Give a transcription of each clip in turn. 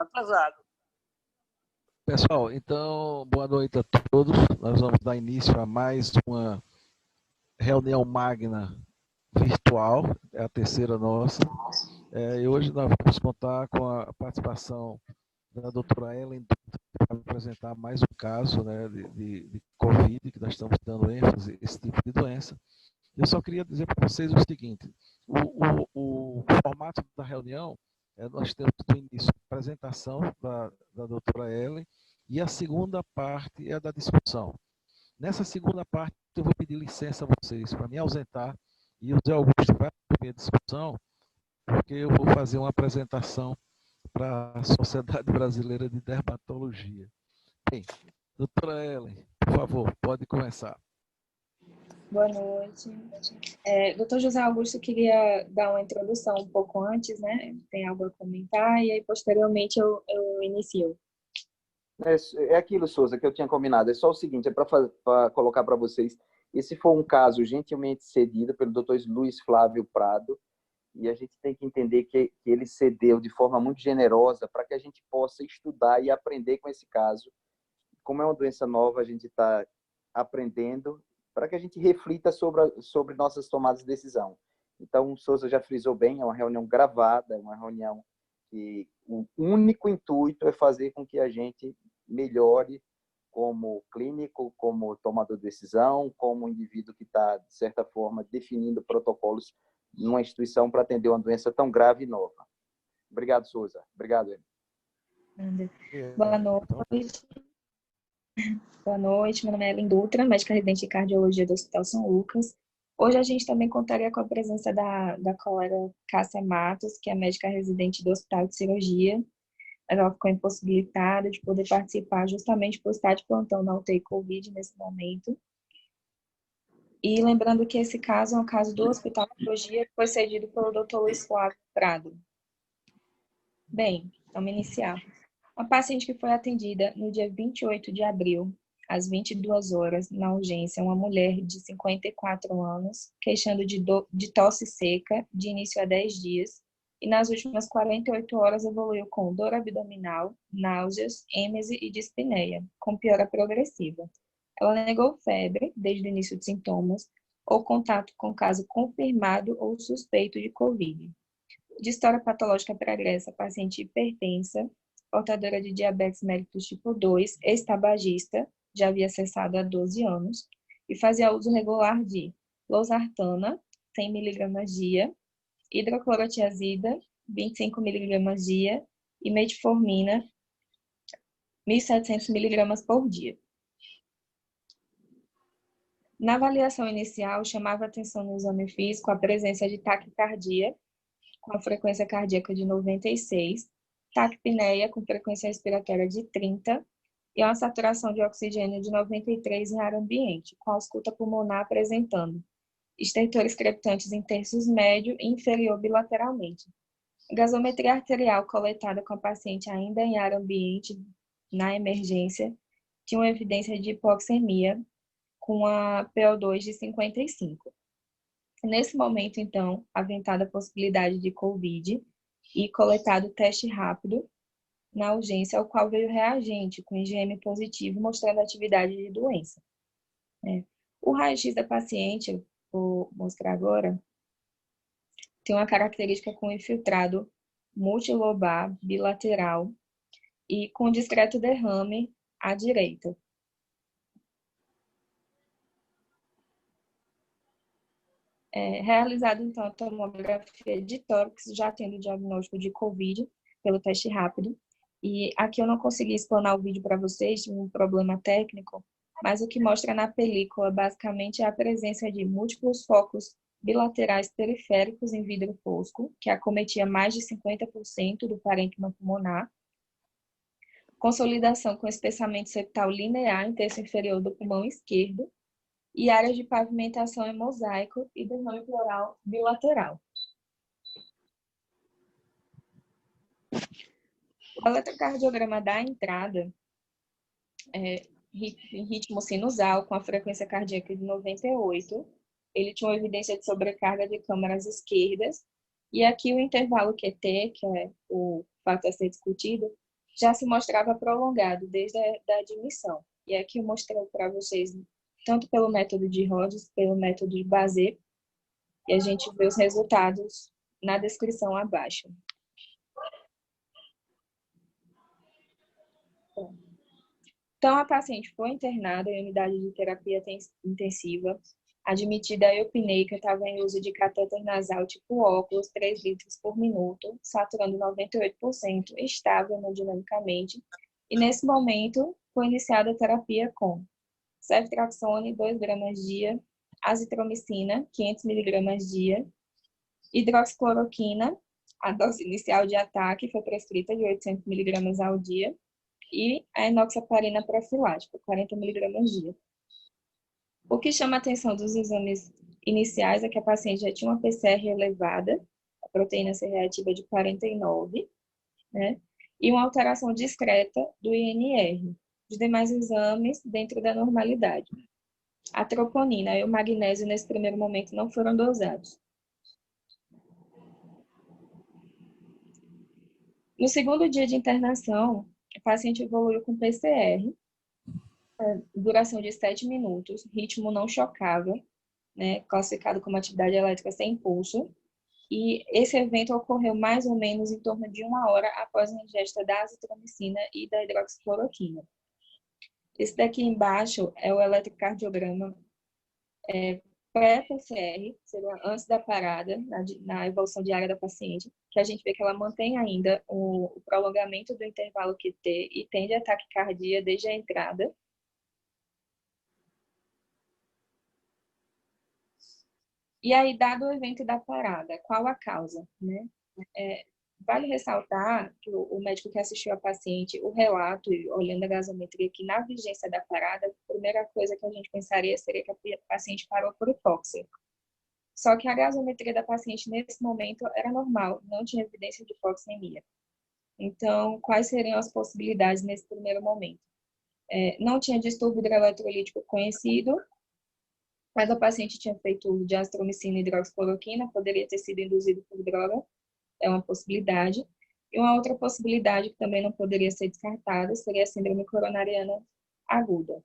atrasado. Pessoal, então, boa noite a todos. Nós vamos dar início a mais uma reunião magna virtual, é a terceira nossa. E hoje nós vamos contar com a participação da doutora Ellen para apresentar mais um caso, né, de Covid, que nós estamos dando ênfase a esse tipo de doença. Eu só queria dizer para vocês o seguinte: o formato da reunião, nós temos no início a apresentação da doutora Ellen, e a segunda parte é a da discussão. Nessa segunda parte, eu vou pedir licença a vocês para me ausentar, e o Zé Augusto vai assumir a discussão, porque eu vou fazer uma apresentação para a Sociedade Brasileira de Dermatologia. Bem, doutora Ellen, por favor, pode começar. Boa noite. Doutor José Augusto queria dar uma introdução um pouco antes, né? Tem algo a comentar, e aí posteriormente eu inicio. É aquilo, Souza, que eu tinha combinado. É só o seguinte, é para colocar para vocês. Esse foi um caso gentilmente cedido pelo Dr. Luiz Flávio Prado, e a gente tem que entender que ele cedeu de forma muito generosa para que a gente possa estudar e aprender com esse caso. Como é uma doença nova, a gente está aprendendo para que a gente reflita sobre nossas tomadas de decisão. Então, o Souza já frisou bem, é uma reunião gravada, é uma reunião que o único intuito é fazer com que a gente melhore como clínico, como tomador de decisão, como indivíduo que está, de certa forma, definindo protocolos numa instituição para atender uma doença tão grave e nova. Obrigado, Souza. Obrigado, Ellen. Boa noite. Boa noite, meu nome é Ellen Dutra, médica residente de cardiologia do Hospital São Lucas. Hoje a gente também contaria com a presença da colega Cássia Matos, que é médica residente do Hospital de Cirurgia. Ela ficou impossibilitada de poder participar justamente por estar de plantão na UTI Covid nesse momento. E lembrando que esse caso é um caso do Hospital de Cirurgia que foi cedido pelo Dr. Luiz Flávio Prado. Bem, vamos iniciar. Uma paciente que foi atendida no dia 28 de abril, às 22 horas, na urgência, uma mulher de 54 anos, queixando de tosse seca, de início a 10 dias, e nas últimas 48 horas evoluiu com dor abdominal, náuseas, êmese e dispneia, com piora progressiva. Ela negou febre, desde o início de sintomas, ou contato com caso confirmado ou suspeito de Covid. De história patológica pregressa, paciente hipertensa, portadora de diabetes mellitus tipo 2, ex-tabagista, já havia cessado há 12 anos, e fazia uso regular de losartana, 100 mg dia, hidroclorotiazida, 25 mg dia, e metformina, 1.700 mg por dia. Na avaliação inicial, chamava atenção no exame físico a presença de taquicardia, com a frequência cardíaca de 96, taquipneia com frequência respiratória de 30 e uma saturação de oxigênio de 93 em ar ambiente, com a ausculta pulmonar apresentando estertores crepitantes em terços médio e inferior bilateralmente. A gasometria arterial coletada com a paciente ainda em ar ambiente na emergência tinha uma evidência de hipoxemia com a PO2 de 55. Nesse momento, então, aventada a possibilidade de COVID e coletado teste rápido na urgência, ao qual veio reagente com IgM positivo, mostrando atividade de doença. O raio-x da paciente, eu vou mostrar agora, tem uma característica com infiltrado multilobar, bilateral e com discreto derrame à direita. Realizado, então, a tomografia de tórax, já tendo o diagnóstico de COVID pelo teste rápido. E aqui eu não consegui explanar o vídeo para vocês, tive um problema técnico, mas o que mostra na película, basicamente, é a presença de múltiplos focos bilaterais periféricos em vidro fosco, que acometia mais de 50% do parênquima pulmonar, consolidação com espessamento septal linear em terço inferior do pulmão esquerdo, e áreas de pavimentação em mosaico e derrame pleural bilateral. O eletrocardiograma da entrada, em ritmo sinusal, com a frequência cardíaca de 98, ele tinha uma evidência de sobrecarga de câmaras esquerdas, e aqui o intervalo QT, que é o fato a ser discutido, já se mostrava prolongado desde a admissão. E aqui eu mostrei para vocês, tanto pelo método de Rhodes, pelo método de Bazet, e a gente vê os resultados na descrição abaixo. Então, a paciente foi internada em unidade de terapia intensiva, admitida a eupneica, estava em uso de catéter nasal tipo óculos, 3 litros por minuto, saturando 98%, estável hemodinamicamente. E nesse momento, foi iniciada a terapia com ceftriaxone, 2 gramas dia, azitromicina, 500 miligramas dia, hidroxicloroquina, a dose inicial de ataque foi prescrita de 800 miligramas ao dia, e a enoxaparina profilática, 40 miligramas dia. O que chama a atenção dos exames iniciais é que a paciente já tinha uma PCR elevada, a proteína C reativa de 49, né? E uma alteração discreta do INR. Os demais exames dentro da normalidade. A troponina e o magnésio nesse primeiro momento não foram dosados. No segundo dia de internação, o paciente evoluiu com PCR, duração de 7 minutos, ritmo não chocável, né, classificado como atividade elétrica sem pulso, e esse evento ocorreu mais ou menos em torno de 1 hora após a ingesta da azitromicina e da hidroxicloroquina. Esse daqui embaixo é o eletrocardiograma pré-PCR, seria antes da parada, na evolução diária da paciente, que a gente vê que ela mantém ainda o prolongamento do intervalo QT e tende a taquicardia desde a entrada. E aí, dado o evento da parada, qual a causa, né? Vale ressaltar que o médico que assistiu a paciente, o relato, olhando a gasometria, que na vigência da parada, a primeira coisa que a gente pensaria seria que a paciente parou por hipóxia. Só que a gasometria da paciente nesse momento era normal, não tinha evidência de hipoxemia. Então, quais seriam as possibilidades nesse primeiro momento? Não tinha distúrbio hidroeletrolítico conhecido, mas a paciente tinha feito uso de azitromicina e hidroxicloroquina, poderia ter sido induzido por droga, é uma possibilidade. E uma outra possibilidade que também não poderia ser descartada seria a síndrome coronariana aguda.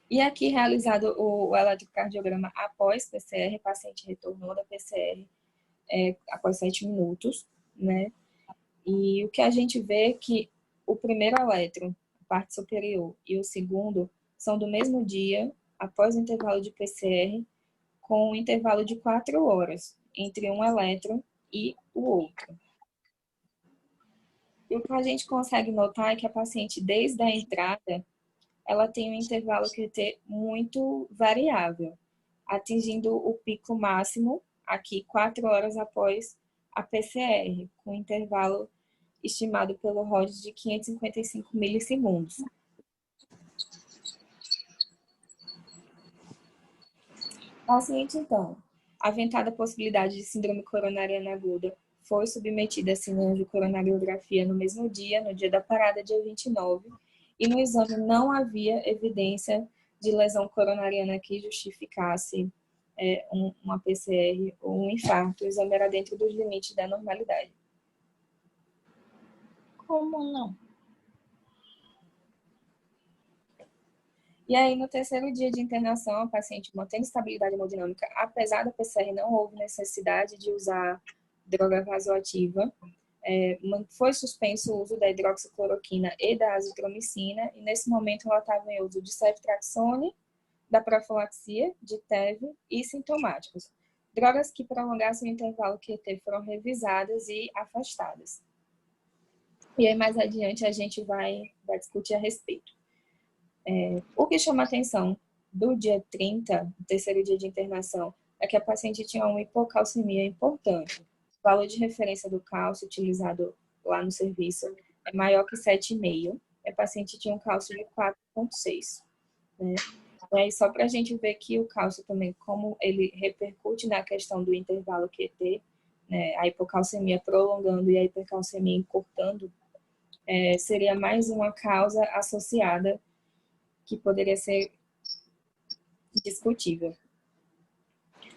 E aqui, realizado o eletrocardiograma após PCR, o paciente retornou da PCR após 7 minutos, né? E o que a gente vê é que o primeiro eletro, a parte superior, e o segundo são do mesmo dia, após o intervalo de PCR, com um intervalo de 4 horas entre um eletro e o outro. E o que a gente consegue notar é que a paciente, desde a entrada, ela tem um intervalo QT muito variável, atingindo o pico máximo aqui 4 horas após a PCR, com intervalo estimado pelo Rhodes de 555 milissegundos. Paciente, então, aventada a possibilidade de síndrome coronariana aguda, foi submetida a cineangiocoronariografia no mesmo dia, no dia da parada, dia 29, e no exame não havia evidência de lesão coronariana que justificasse uma PCR ou um infarto. O exame era dentro dos limites da normalidade. Como não? E aí, no terceiro dia de internação, a paciente mantém estabilidade hemodinâmica. Apesar da PCR, não houve necessidade de usar droga vasoativa. Foi suspenso o uso da hidroxicloroquina e da azitromicina. E nesse momento, ela estava em uso de ceftriaxone, da profilaxia, de TEV e sintomáticos. Drogas que prolongassem o intervalo QT foram revisadas e afastadas. E aí, mais adiante, a gente vai discutir a respeito. O que chama a atenção do dia 30, do terceiro dia de internação, é que a paciente tinha uma hipocalcemia importante. O valor de referência do cálcio utilizado lá no serviço é maior que 7,5. A paciente tinha um cálcio de 4,6. Né? E aí, só para a gente ver que o cálcio também, como ele repercute na questão do intervalo QT, né, a hipocalcemia prolongando e a hipercalcemia encurtando, seria mais uma causa associada que poderia ser discutível.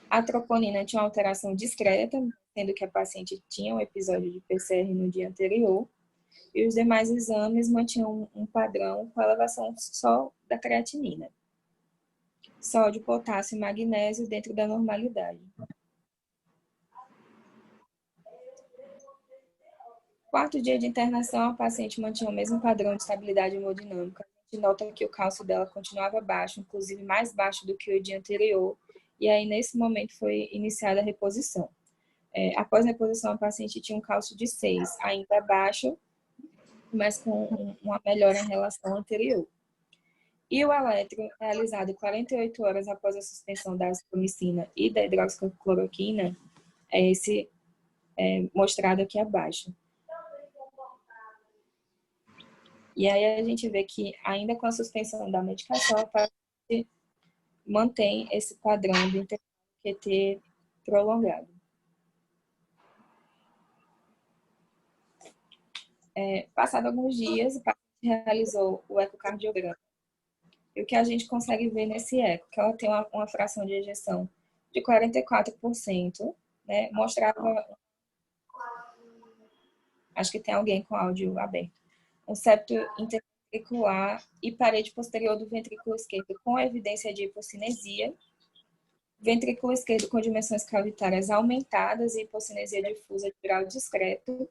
A troponina tinha uma alteração discreta, sendo que a paciente tinha um episódio de PCR no dia anterior, e os demais exames mantinham um padrão com elevação só da creatinina. Sódio, potássio e magnésio dentro da normalidade. Quarto dia de internação, a paciente mantinha o mesmo padrão de estabilidade hemodinâmica. A gente nota que o cálcio dela continuava baixo, inclusive mais baixo do que o dia anterior, e aí nesse momento foi iniciada a reposição. Após a reposição, a paciente tinha um cálcio de 6, ainda baixo, mas com uma melhora em relação ao anterior. E o eletro, realizado 48 horas após a suspensão da azitromicina e da hidroxicloroquina, é esse mostrado aqui abaixo. E aí a gente vê que, ainda com a suspensão da medicação, a paciente mantém esse padrão de intervalo QT prolongado. Passado alguns dias, o paciente realizou o ecocardiograma. E o que a gente consegue ver nesse eco, que ela tem uma fração de ejeção de 44%, né? Mostrava... Acho que tem alguém com áudio aberto. Um septo interventricular e parede posterior do ventrículo esquerdo com evidência de hipocinesia, ventrículo esquerdo com dimensões cavitárias aumentadas e hipocinesia difusa de grau discreto,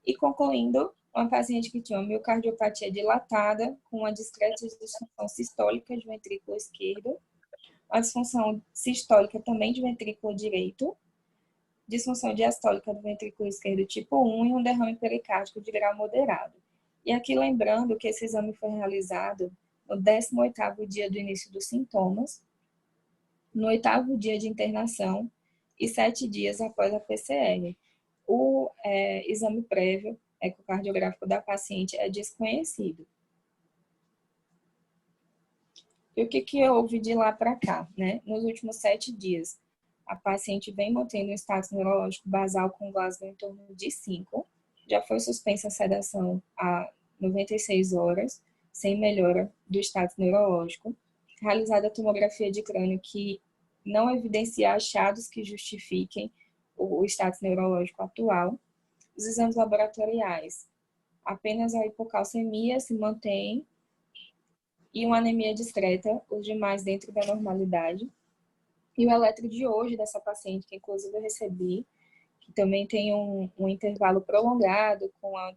e concluindo, uma paciente que tinha uma miocardiopatia dilatada com uma discreta disfunção sistólica de ventrículo esquerdo, uma disfunção sistólica também de ventrículo direito, disfunção diastólica do ventrículo esquerdo tipo 1 e um derrame pericárdico de grau moderado. E aqui lembrando que esse exame foi realizado no 18º dia do início dos sintomas, no 8º dia de internação e 7 dias após a PCR. O exame prévio ecocardiográfico da paciente é desconhecido. E o que houve de lá para cá, né? Nos últimos 7 dias, a paciente vem mantendo um status neurológico basal com Glasgow em torno de 5. Já foi suspensa a sedação há 96 horas, sem melhora do status neurológico. Realizada a tomografia de crânio que não evidencia achados que justifiquem o status neurológico atual. Os exames laboratoriais, apenas a hipocalcemia se mantém e uma anemia discreta, os demais dentro da normalidade. E o eletro de hoje dessa paciente, que inclusive eu recebi, que também tem um intervalo prolongado com a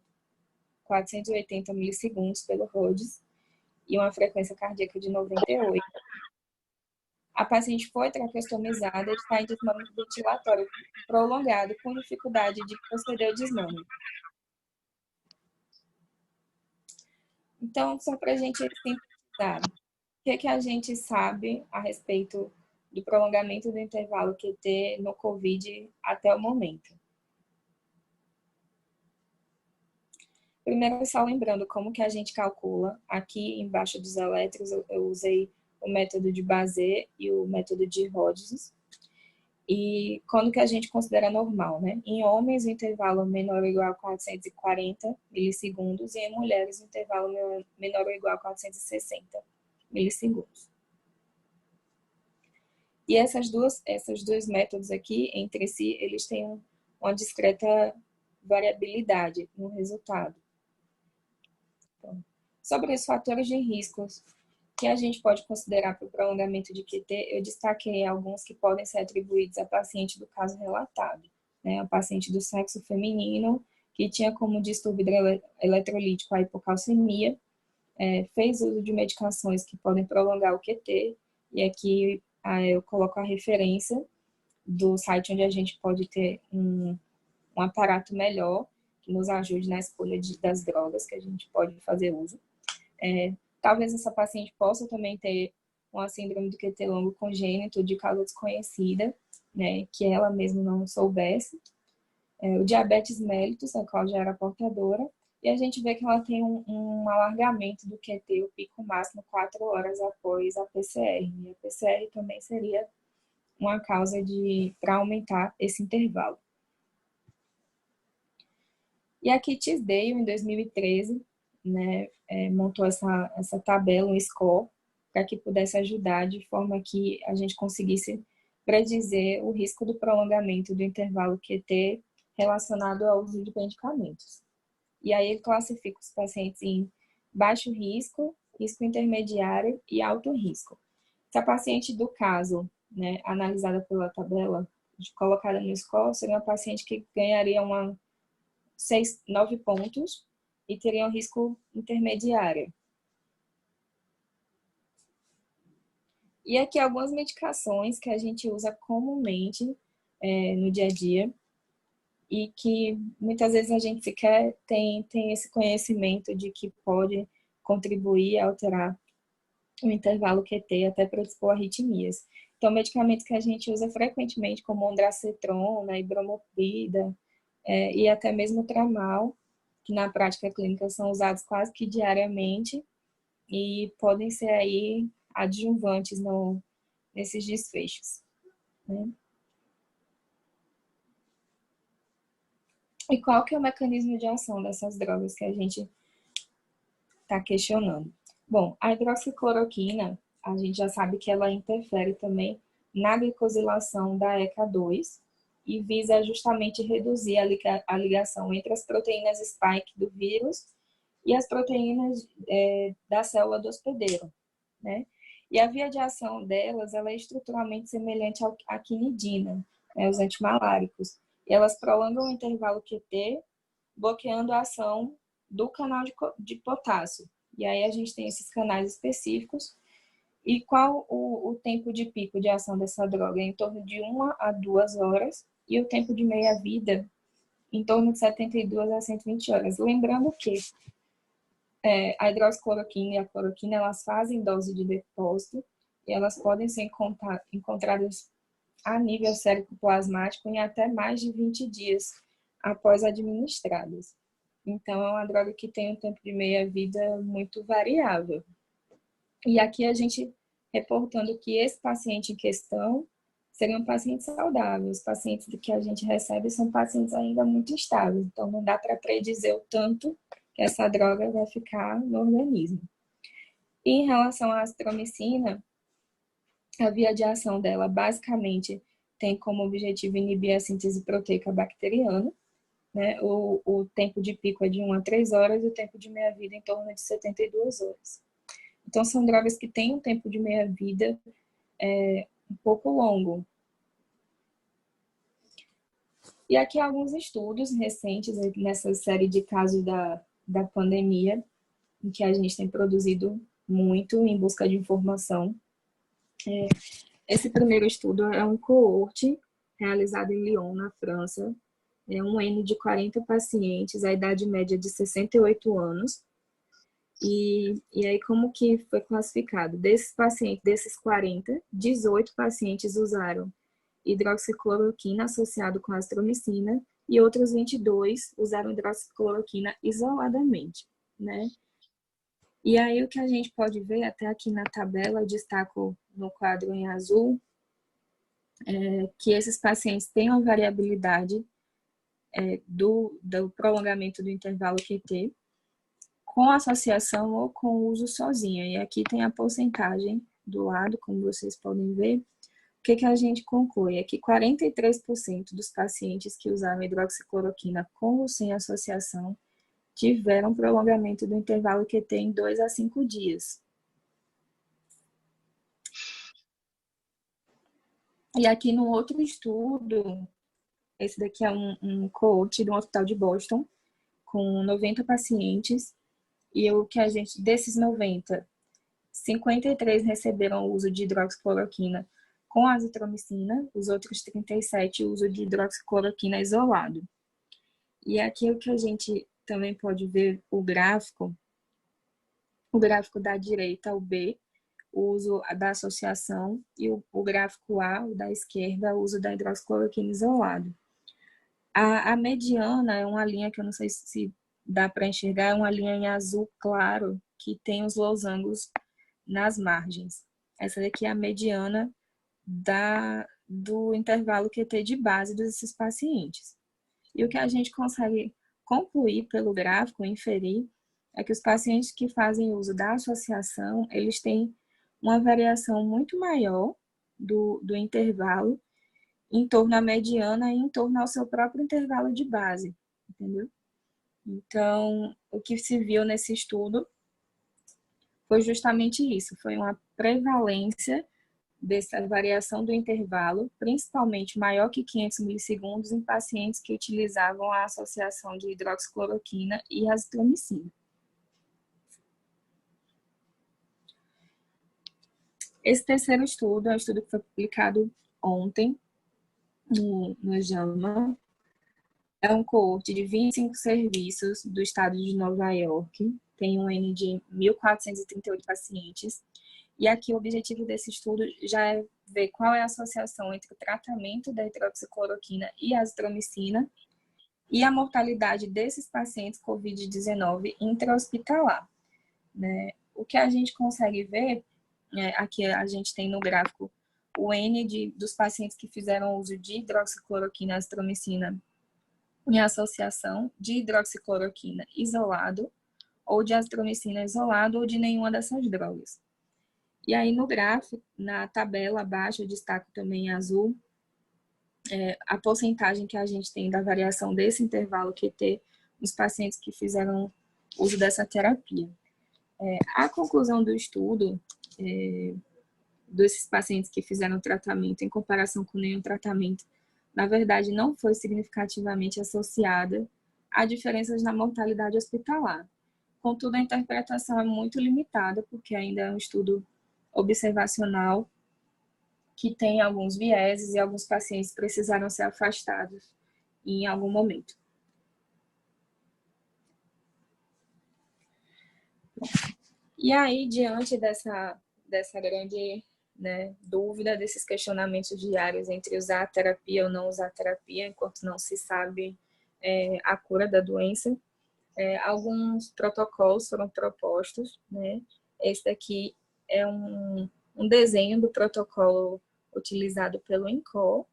480 milissegundos pelo Rhodes e uma frequência cardíaca de 98. A paciente foi traqueostomizada e está em desmame ventilatório prolongado com dificuldade de proceder ao desmame. Então, só para a gente simplificar, o que a gente sabe a respeito do prolongamento do intervalo QT no COVID até o momento? Primeiro, só lembrando como que a gente calcula. Aqui embaixo dos elétrons eu usei o método de Bazet e o método de Rhodes. E quando que a gente considera normal, né? Em homens, o intervalo menor ou igual a 440 milissegundos e em mulheres, o intervalo menor ou igual a 460 milissegundos. E esses dois métodos aqui, entre si, eles têm uma discreta variabilidade no resultado. Então, sobre os fatores de riscos que a gente pode considerar para o prolongamento de QT, eu destaquei alguns que podem ser atribuídos à paciente do caso relatado, né? A paciente do sexo feminino, que tinha como distúrbio eletrolítico a hipocalcemia, fez uso de medicações que podem prolongar o QT, e aqui eu coloco a referência do site onde a gente pode ter um aparato melhor, que nos ajude na escolha das drogas que a gente pode fazer uso. Talvez essa paciente possa também ter uma síndrome do QT longo congênito de causa desconhecida, né, que ela mesma não soubesse. O diabetes mellitus, a qual já era portadora, e a gente vê que ela tem um alargamento do QT, o pico máximo 4 horas após a PCR. E a PCR também seria uma causa para aumentar esse intervalo. E a Kitts-Dale, em 2013, né, montou essa tabela, um score, para que pudesse ajudar de forma que a gente conseguisse predizer o risco do prolongamento do intervalo QT relacionado ao uso de medicamentos. E aí ele classifica os pacientes em baixo risco, risco intermediário e alto risco. Se a paciente do caso, né, analisada pela tabela, colocada no score, seria uma paciente que ganharia 9 pontos e teria um risco intermediário. E aqui algumas medicações que a gente usa comumente no dia a dia e que muitas vezes a gente sequer tem esse conhecimento de que pode contribuir a alterar o intervalo QT até predispor arritmias. Então, medicamentos que a gente usa frequentemente, como ondansetron, ibromoprida e até mesmo tramal, que na prática clínica são usados quase que diariamente e podem ser aí adjuvantes nesses desfechos, né? E qual que é o mecanismo de ação dessas drogas que a gente está questionando? Bom, a hidroxicloroquina, a gente já sabe que ela interfere também na glicosilação da ECA2 e visa justamente reduzir a ligação entre as proteínas spike do vírus e as proteínas da célula do hospedeiro, né? E a via de ação delas, ela é estruturalmente semelhante à quinidina, né, os antimaláricos. E elas prolongam o intervalo QT, bloqueando a ação do canal de potássio. E aí a gente tem esses canais específicos. E qual o tempo de pico de ação dessa droga? É em torno de 1 a 2 horas. E o tempo de meia-vida em torno de 72 a 120 horas. Lembrando que a hidroxicloroquina e a cloroquina, elas fazem dose de depósito e elas podem ser encontradas a nível cérebro-plasmático em até mais de 20 dias após administradas. Então, é uma droga que tem um tempo de meia-vida muito variável. E aqui a gente reportando que esse paciente em questão seriam pacientes saudáveis. Os pacientes que a gente recebe são pacientes ainda muito estáveis. Então, não dá para predizer o tanto que essa droga vai ficar no organismo. E em relação à azitromicina, a via de ação dela basicamente tem como objetivo inibir a síntese proteica bacteriana, né? O tempo de pico é de 1 a 3 horas e o tempo de meia-vida em torno de 72 horas. Então, são drogas que têm um tempo de meia-vida um pouco longo. E aqui alguns estudos recentes nessa série de casos da pandemia, em que a gente tem produzido muito em busca de informação. Esse primeiro estudo é um coorte realizado em Lyon, na França. É um N de 40 pacientes, a idade média de 68 anos. E aí, como que foi classificado? Desses pacientes, desses 40, 18 pacientes usaram hidroxicloroquina associado com azitromicina e outros 22 usaram hidroxicloroquina isoladamente, né? E aí, o que a gente pode ver até aqui na tabela, eu destaco no quadro em azul, que esses pacientes têm uma variabilidade do prolongamento do intervalo QT, com associação ou com uso sozinha. E aqui tem a porcentagem do lado, como vocês podem ver. O que a gente conclui? É que 43% dos pacientes que usaram hidroxicloroquina com ou sem associação tiveram prolongamento do intervalo QT em 2 a 5 dias. E aqui no outro estudo, esse daqui é um coorte de um hospital de Boston, com 90 pacientes, e o que a gente, desses 90, 53 receberam o uso de hidroxicloroquina com azitromicina, os outros 37 o uso de hidroxicloroquina isolado. E aqui o que a gente também pode ver o gráfico da direita, o B, o uso da associação, e o gráfico A, o da esquerda, o uso da hidroxicloroquina isolado. A mediana é uma linha que eu não sei se dá para enxergar, é uma linha em azul claro, que tem os losangos nas margens. Essa daqui é a mediana do intervalo QT de base desses pacientes. E o que a gente consegue concluir pelo gráfico, inferir, é que os pacientes que fazem uso da associação, eles têm uma variação muito maior do intervalo em torno da mediana e em torno ao seu próprio intervalo de base, entendeu? Então, o que se viu nesse estudo foi justamente isso, foi uma prevalência dessa variação do intervalo, principalmente maior que 500 milissegundos em pacientes que utilizavam a associação de hidroxicloroquina e azitromicina. Esse terceiro estudo é um estudo que foi publicado ontem no JAMA. É um coorte de 25 serviços do estado de Nova York, tem um N de 1.438 pacientes, e aqui o objetivo desse estudo já é ver qual é a associação entre o tratamento da hidroxicloroquina e azitromicina e a mortalidade desses pacientes COVID-19 intra-hospitalar, né? O que a gente consegue ver, aqui a gente tem no gráfico o N dos pacientes que fizeram uso de hidroxicloroquina e azitromicina em associação de hidroxicloroquina isolado, ou de azitromicina isolado, ou de nenhuma dessas drogas. E aí no gráfico, na tabela abaixo, eu destaco também em azul, a porcentagem que a gente tem da variação desse intervalo QT nos pacientes que fizeram uso dessa terapia. A conclusão do estudo, desses pacientes que fizeram tratamento em comparação com nenhum tratamento, na verdade, não foi significativamente associada a diferenças na mortalidade hospitalar. Contudo, a interpretação é muito limitada, porque ainda é um estudo observacional que tem alguns vieses e alguns pacientes precisaram ser afastados em algum momento. E aí, diante dessa grande dúvida, desses questionamentos diários entre usar a terapia ou não usar a terapia, enquanto não se sabe a cura da doença, alguns protocolos foram propostos, né? Esse daqui é um desenho do protocolo utilizado pelo INCOR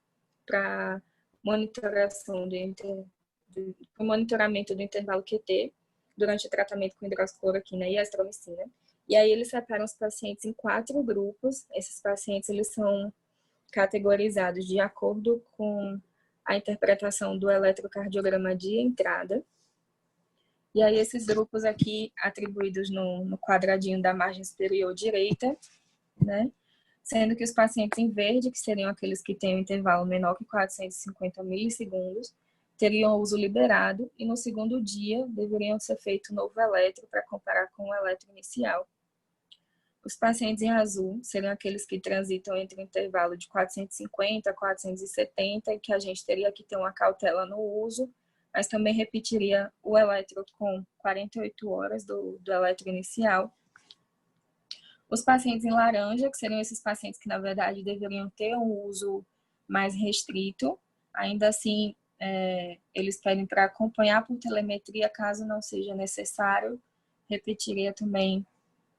para monitoramento do intervalo QT durante o tratamento com hidroxicloroquina e azitromicina. E aí eles separam os pacientes em 4 grupos. Esses pacientes eles são categorizados de acordo com a interpretação do eletrocardiograma de entrada. E aí esses grupos aqui atribuídos no quadradinho da margem superior direita, né? Sendo que os pacientes em verde, que seriam aqueles que têm um intervalo menor que 450 milissegundos, teriam uso liberado e no segundo dia deveriam ser feito um novo eletro para comparar com o eletro inicial. Os pacientes em azul seriam aqueles que transitam entre o intervalo de 450 a 470 e que a gente teria que ter uma cautela no uso, mas também repetiria o eletro com 48 horas do eletro inicial. Os pacientes em laranja, que seriam esses pacientes que, na verdade, deveriam ter um uso mais restrito, ainda assim, eles pedem para acompanhar por telemetria, caso não seja necessário, repetiria também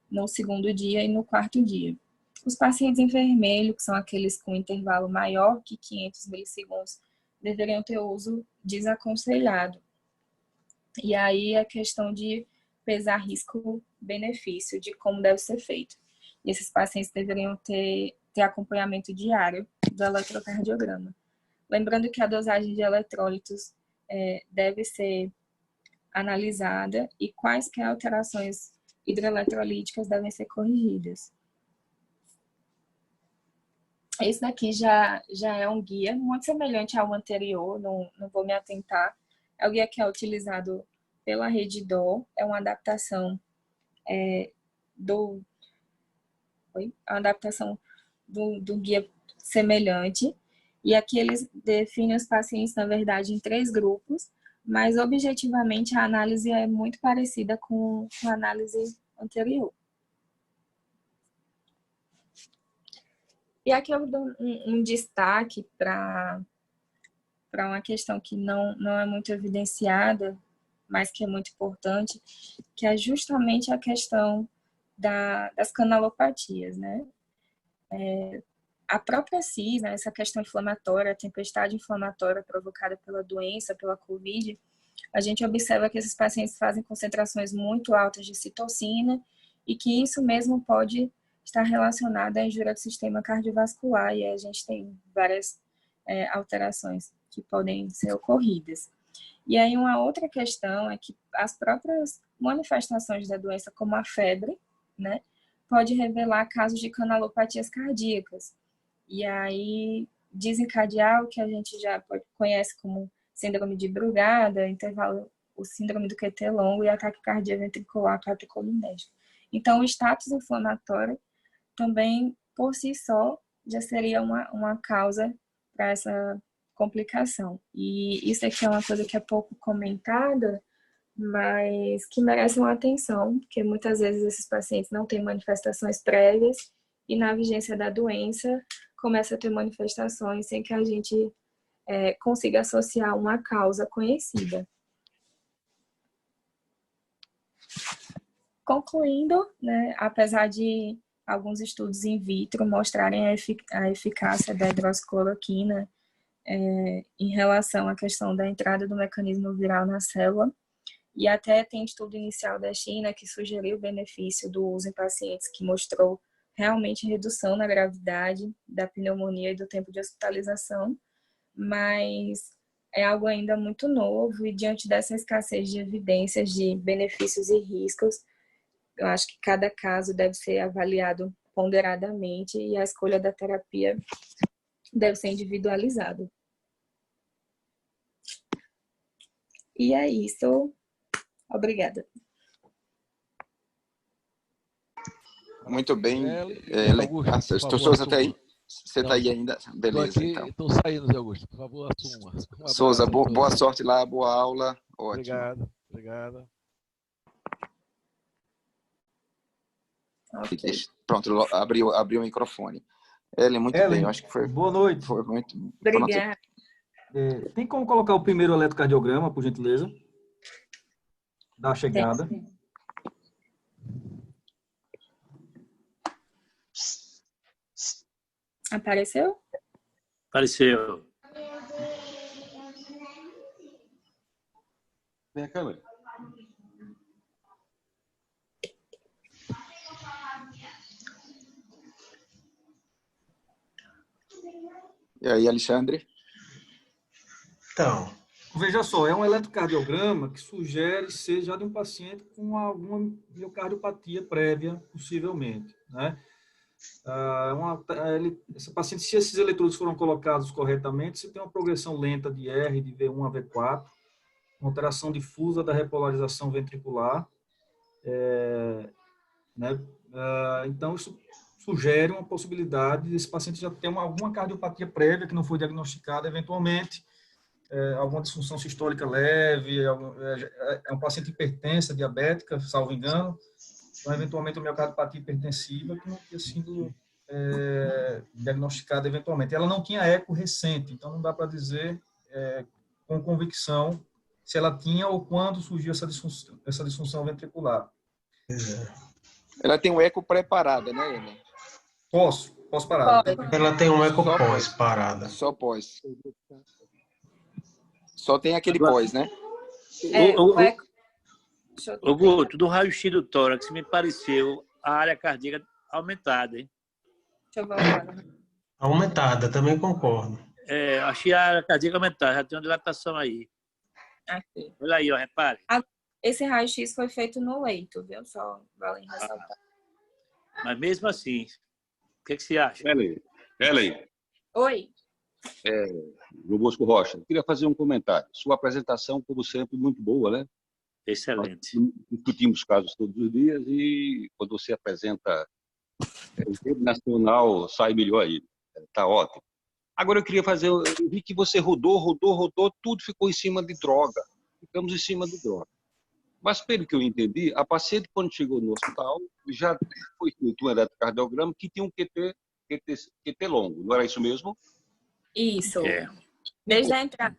no segundo dia e no quarto dia. Os pacientes em vermelho, que são aqueles com intervalo maior que 500 milissegundos, deveriam ter uso desaconselhado. E aí a questão de pesar risco-benefício de como deve ser feito. E esses pacientes deveriam ter acompanhamento diário do eletrocardiograma. Lembrando que a dosagem de eletrólitos deve ser analisada e quaisquer alterações hidroeletrolíticas devem ser corrigidas. Esse daqui já é um guia muito semelhante ao anterior, não vou me atentar. É o guia que é utilizado pela Rede DOR, é uma adaptação do guia semelhante. E aqui eles definem os pacientes, na verdade, em 3 grupos, mas objetivamente a análise é muito parecida com a análise anterior. E aqui eu dou um destaque para uma questão que não é muito evidenciada, mas que é muito importante, que é justamente a questão das canalopatias, né? A própria CIS, né, essa questão inflamatória, a tempestade inflamatória provocada pela doença, pela COVID, a gente observa que esses pacientes fazem concentrações muito altas de citocina e que isso mesmo pode estar relacionado à injúria do sistema cardiovascular. E a gente tem várias alterações que podem ser ocorridas. E aí uma outra questão é que as próprias manifestações da doença, como a febre, né, pode revelar casos de canalopatias cardíacas. E aí desencadear o que a gente já conhece como síndrome de Brugada, intervalo, o síndrome do QT longo e a taquicardia ventricular catecolinérgica. Então, o status inflamatório também, por si só, já seria uma causa para essa complicação. E isso aqui é uma coisa que é pouco comentada, mas que merece uma atenção, porque muitas vezes esses pacientes não têm manifestações prévias e na vigência da doença começa a ter manifestações sem que a gente consiga associar uma causa conhecida. Concluindo, né, apesar de alguns estudos in vitro mostrarem a eficácia da hidroxicloroquina em relação à questão da entrada do mecanismo viral na célula, e até tem estudo inicial da China que sugeriu o benefício do uso em pacientes que mostrou realmente redução na gravidade da pneumonia e do tempo de hospitalização, mas é algo ainda muito novo e diante dessa escassez de evidências de benefícios e riscos, eu acho que cada caso deve ser avaliado ponderadamente e a escolha da terapia deve ser individualizada. E é isso. Obrigada. Muito bem. Augusto, Souza, está aí? Você está aí ainda? Beleza, então. Estou saindo, Zé Augusto. Por favor, assuma. Souza, boa sorte lá, boa aula. Ótimo. Obrigado. Okay. Pronto, abriu o microfone. Ellen, muito bem. Eu acho que foi. Boa noite. Foi muito. Obrigada. Tem como colocar o primeiro eletrocardiograma, por gentileza? Da chegada. Apareceu? Apareceu. Vem a câmera. E aí, Alexandre? Então, veja só, é um eletrocardiograma que sugere ser já de um paciente com alguma miocardiopatia prévia, possivelmente, né? Esse paciente, se esses eletrodos foram colocados corretamente, se tem uma progressão lenta de R, de V1 a V4, uma alteração difusa da repolarização ventricular, né? Então, isso sugere uma possibilidade desse paciente já ter alguma cardiopatia prévia que não foi diagnosticada, eventualmente, alguma disfunção sistólica leve, é um paciente hipertensa, diabética, salvo engano, então, eventualmente, uma miocardiopatia hipertensiva que não tinha sido diagnosticada eventualmente. Ela não tinha eco recente, então não dá para dizer com convicção se ela tinha ou quando surgiu essa disfunção ventricular. Ela tem um eco pré-parada, né, Ellen? Posso parar. Ela tem um eco pós-parada. Só pós. Só tem aquele pós, né? O eco. Augusto, do raio-x do tórax, me pareceu a área cardíaca aumentada, hein? Deixa eu voltar. Aumentada, também concordo. Achei a área cardíaca aumentada, já tem uma dilatação aí. Aqui. Olha aí, ó, repare. Esse raio-x foi feito no leito, viu? Só vale ressaltar. Mas mesmo assim, o que você acha? Ellen. Oi. João Bosco Rocha. Queria fazer um comentário. Sua apresentação, como sempre, muito boa, né? Excelente. Nós discutimos casos todos os dias e quando você apresenta o tempo nacional, sai melhor aí. Está ótimo. Agora eu vi que você rodou, tudo ficou em cima de droga. Ficamos em cima de droga. Mas, pelo que eu entendi, a paciente, quando chegou no hospital, já foi feito um eletrocardiograma que tinha um QT longo. Não era isso mesmo? Isso. Desde a entrada.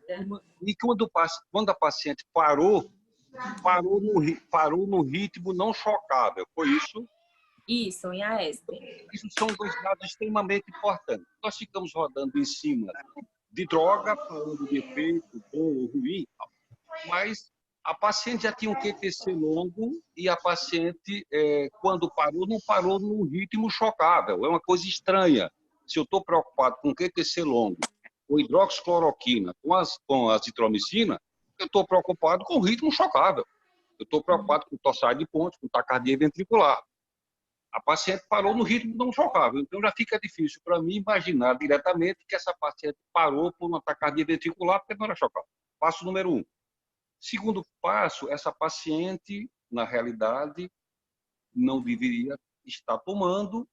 E quando a paciente parou no ritmo não chocável. Foi isso? Isso, em AESP. Isso são dois dados extremamente importantes. Nós ficamos rodando em cima de droga, falando de efeito bom ou ruim, mas a paciente já tinha um QTC longo e a paciente, quando parou, não parou num ritmo chocável. É uma coisa estranha. Se eu estou preocupado com QTC longo com hidroxicloroquina, com a azitromicina, eu estou preocupado com o ritmo chocável. Eu estou preocupado com tossade de ponte, com taquicardia ventricular. A paciente parou no ritmo não chocável. Então, já fica difícil para mim imaginar diretamente que essa paciente parou por uma taquicardia ventricular porque não era chocável. Passo número 1. Segundo passo, essa paciente, na realidade, não deveria estar tomando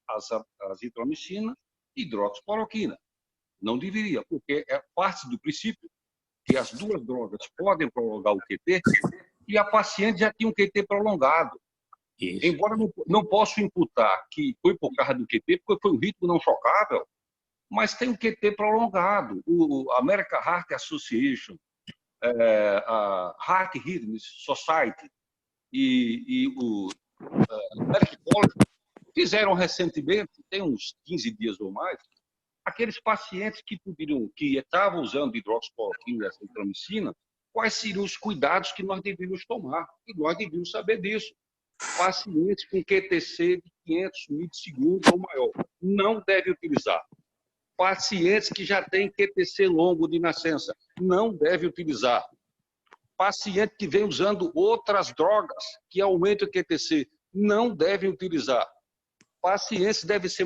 azitromicina e hidroxicloroquina. Não deveria, porque é parte do princípio que as duas drogas podem prolongar o QT e a paciente já tinha um QT prolongado. Isso. Embora não possa imputar que foi por causa do QT, porque foi um ritmo não chocável, mas tem um QT prolongado. O American Heart Association, a Heart Rhythm Society e o American College fizeram recentemente, tem uns 15 dias ou mais, aqueles pacientes que estavam usando hidroxicloroquina e azitromicina, quais seriam os cuidados que nós deveríamos tomar. E nós deveríamos saber disso. Pacientes com QTC de 500 milissegundos ou maior não deve utilizar. Pacientes que já têm QTC longo de nascença não deve utilizar. Paciente que vem usando outras drogas que aumentam o QTC não deve utilizar. Pacientes devem ser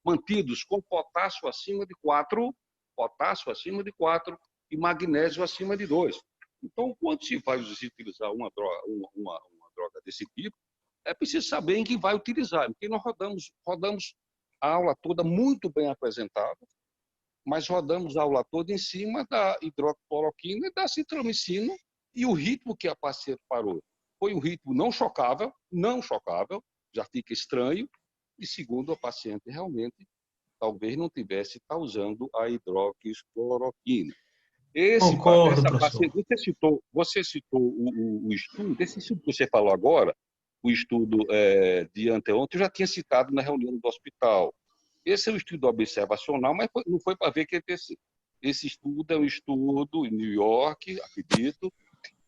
mantidos com potássio acima de 4, e magnésio acima de 2. Então, quando se vai utilizar uma droga desse tipo, é preciso saber em que vai utilizar. Porque nós rodamos a aula toda muito bem apresentada, mas rodamos a aula toda em cima da hidroxicloroquina e da azitromicina, e o ritmo que a paciente parou foi um ritmo não chocável, já fica estranho, e segundo, a paciente realmente talvez não tivesse estar usando a hidroxicloroquina. Concordo, essa professor. paciente, você citou o estudo, esse estudo que você falou agora, o estudo de anteontem, eu já tinha citado na reunião do hospital. Esse é um estudo observacional, mas não foi para ver QTC. Esse estudo é um estudo em New York, acredito,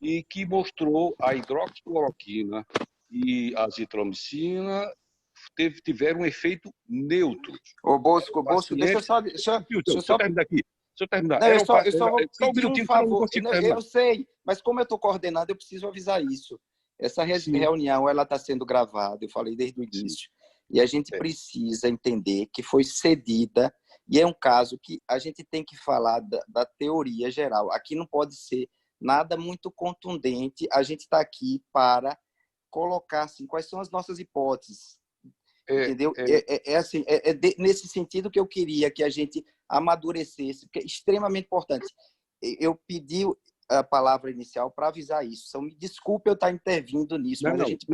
e que mostrou a hidroxicloroquina e a azitromicina tiveram um efeito neutro. Ô, Bosco, deixa eu só terminar aqui. Deixa eu terminar. Não, eu só vou pedir um favor. Eu sei, mas como eu estou coordenado, eu preciso avisar isso. Essa reunião ela está sendo gravada, eu falei desde o início. E a gente precisa entender que foi cedida, e é um caso que a gente tem que falar da teoria geral. Aqui não pode ser nada muito contundente. A gente está aqui para colocar assim, quais são as nossas hipóteses. Entendeu? Nesse sentido que eu queria que a gente amadurecesse, porque é extremamente importante. Eu pedi a palavra inicial para avisar isso. Me desculpe eu estar intervindo nisso, mas a gente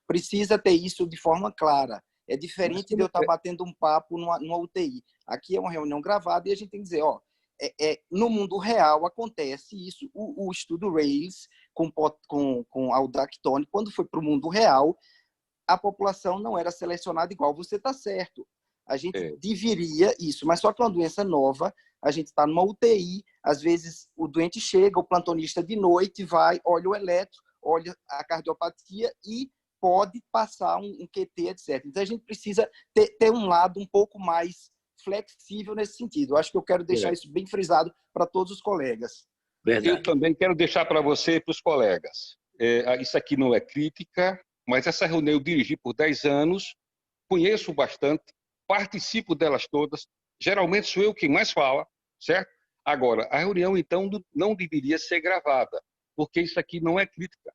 precisa ter isso de forma clara. É diferente de eu estar batendo um papo numa UTI. Aqui é uma reunião gravada e a gente tem que dizer, no mundo real acontece isso. O estudo Rails com aldactone, quando foi para o mundo real, a população não era selecionada igual. Você está certo. A gente deveria isso, mas só que é uma doença nova, a gente está numa UTI, às vezes o doente chega, o plantonista de noite vai, olha o eletro, olha a cardiopatia e pode passar um QT, etc. Então a gente precisa ter um lado um pouco mais flexível nesse sentido. Eu acho que eu quero deixar isso bem frisado para todos os colegas. Verdade. Eu também quero deixar para você e para os colegas. Isso aqui não é crítica, mas essa reunião eu dirigi por 10 anos, conheço bastante, participo delas todas, geralmente sou eu quem mais fala, certo? Agora, a reunião, então, não deveria ser gravada, porque isso aqui não é crítica.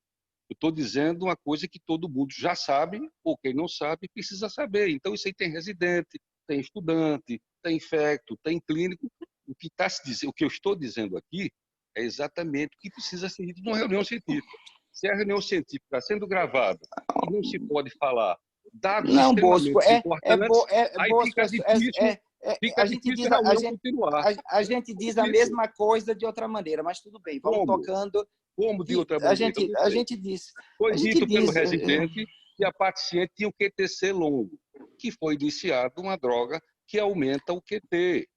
Eu estou dizendo uma coisa que todo mundo já sabe, ou quem não sabe, precisa saber. Então, isso aí tem residente, tem estudante, tem infecto, tem clínico. O que eu estou dizendo aqui é exatamente o que precisa ser dito numa reunião científica. Se a reunião científica está sendo gravada e não se pode falar dados extremamente importantes, aí fica difícil, a gente diz a mesma coisa de outra maneira, mas tudo bem, vamos tocando. Como de outra maneira? A gente diz. Foi dito pelo residente que a paciente tinha o QTC longo, que foi iniciado uma droga que aumenta o QT.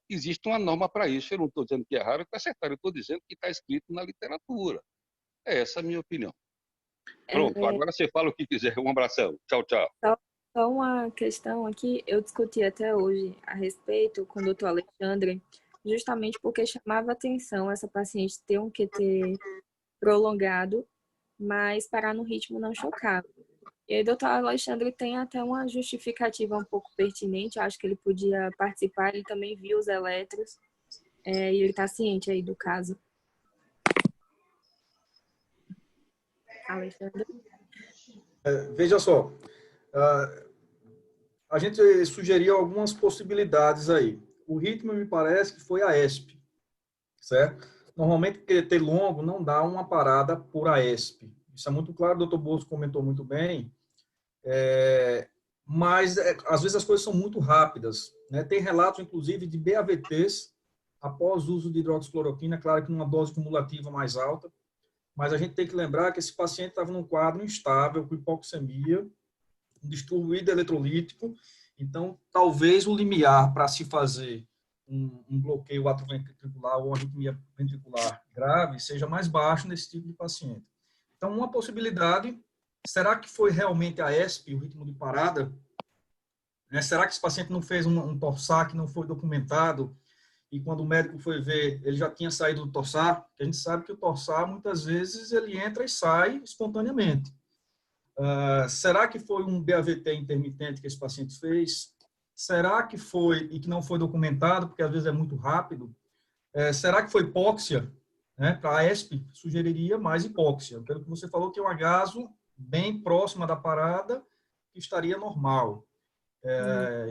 Existe uma norma para isso. Eu não estou dizendo que é raro, que é acertado. Eu estou dizendo que está escrito na literatura. Essa é a minha opinião. Pronto, agora você fala o que quiser. Um abração. Tchau, tchau. Só uma questão aqui, eu discuti até hoje a respeito com o doutor Alexandre justamente porque chamava atenção essa paciente ter um QT prolongado, mas parar no ritmo não chocava. E aí, doutor Alexandre tem até uma justificativa um pouco pertinente, eu acho que ele podia participar, ele também viu os eletros, e ele está ciente aí do caso. Alexandre? Veja só, a gente sugeriu algumas possibilidades aí. O ritmo me parece que foi AESP, certo? Normalmente, QT longo não dá uma parada por AESP. Isso é muito claro, o doutor Bosco comentou muito bem, mas às vezes as coisas são muito rápidas, né? Tem relatos, inclusive, de BAVTs após o uso de hidroxicloroquina, claro que numa dose cumulativa mais alta, mas a gente tem que lembrar que esse paciente estava num quadro instável, com hipoxemia, um distúrbio hidroeletrolítico, então talvez o limiar para se fazer um bloqueio atrioventricular ou arritmia ventricular grave seja mais baixo nesse tipo de paciente. Então, uma possibilidade, será que foi realmente a ESP, o ritmo de parada? Será que esse paciente não fez um torsar que não foi documentado e quando o médico foi ver, ele já tinha saído do torsar? A gente sabe que o torsar, muitas vezes, ele entra e sai espontaneamente. Será que foi um BAVT intermitente que esse paciente fez? Será que foi, e que não foi documentado, porque às vezes é muito rápido? Será que foi hipóxia? Para a ESP, sugeriria mais hipóxia. Pelo que você falou, que é um agaso bem próximo da parada, que estaria normal.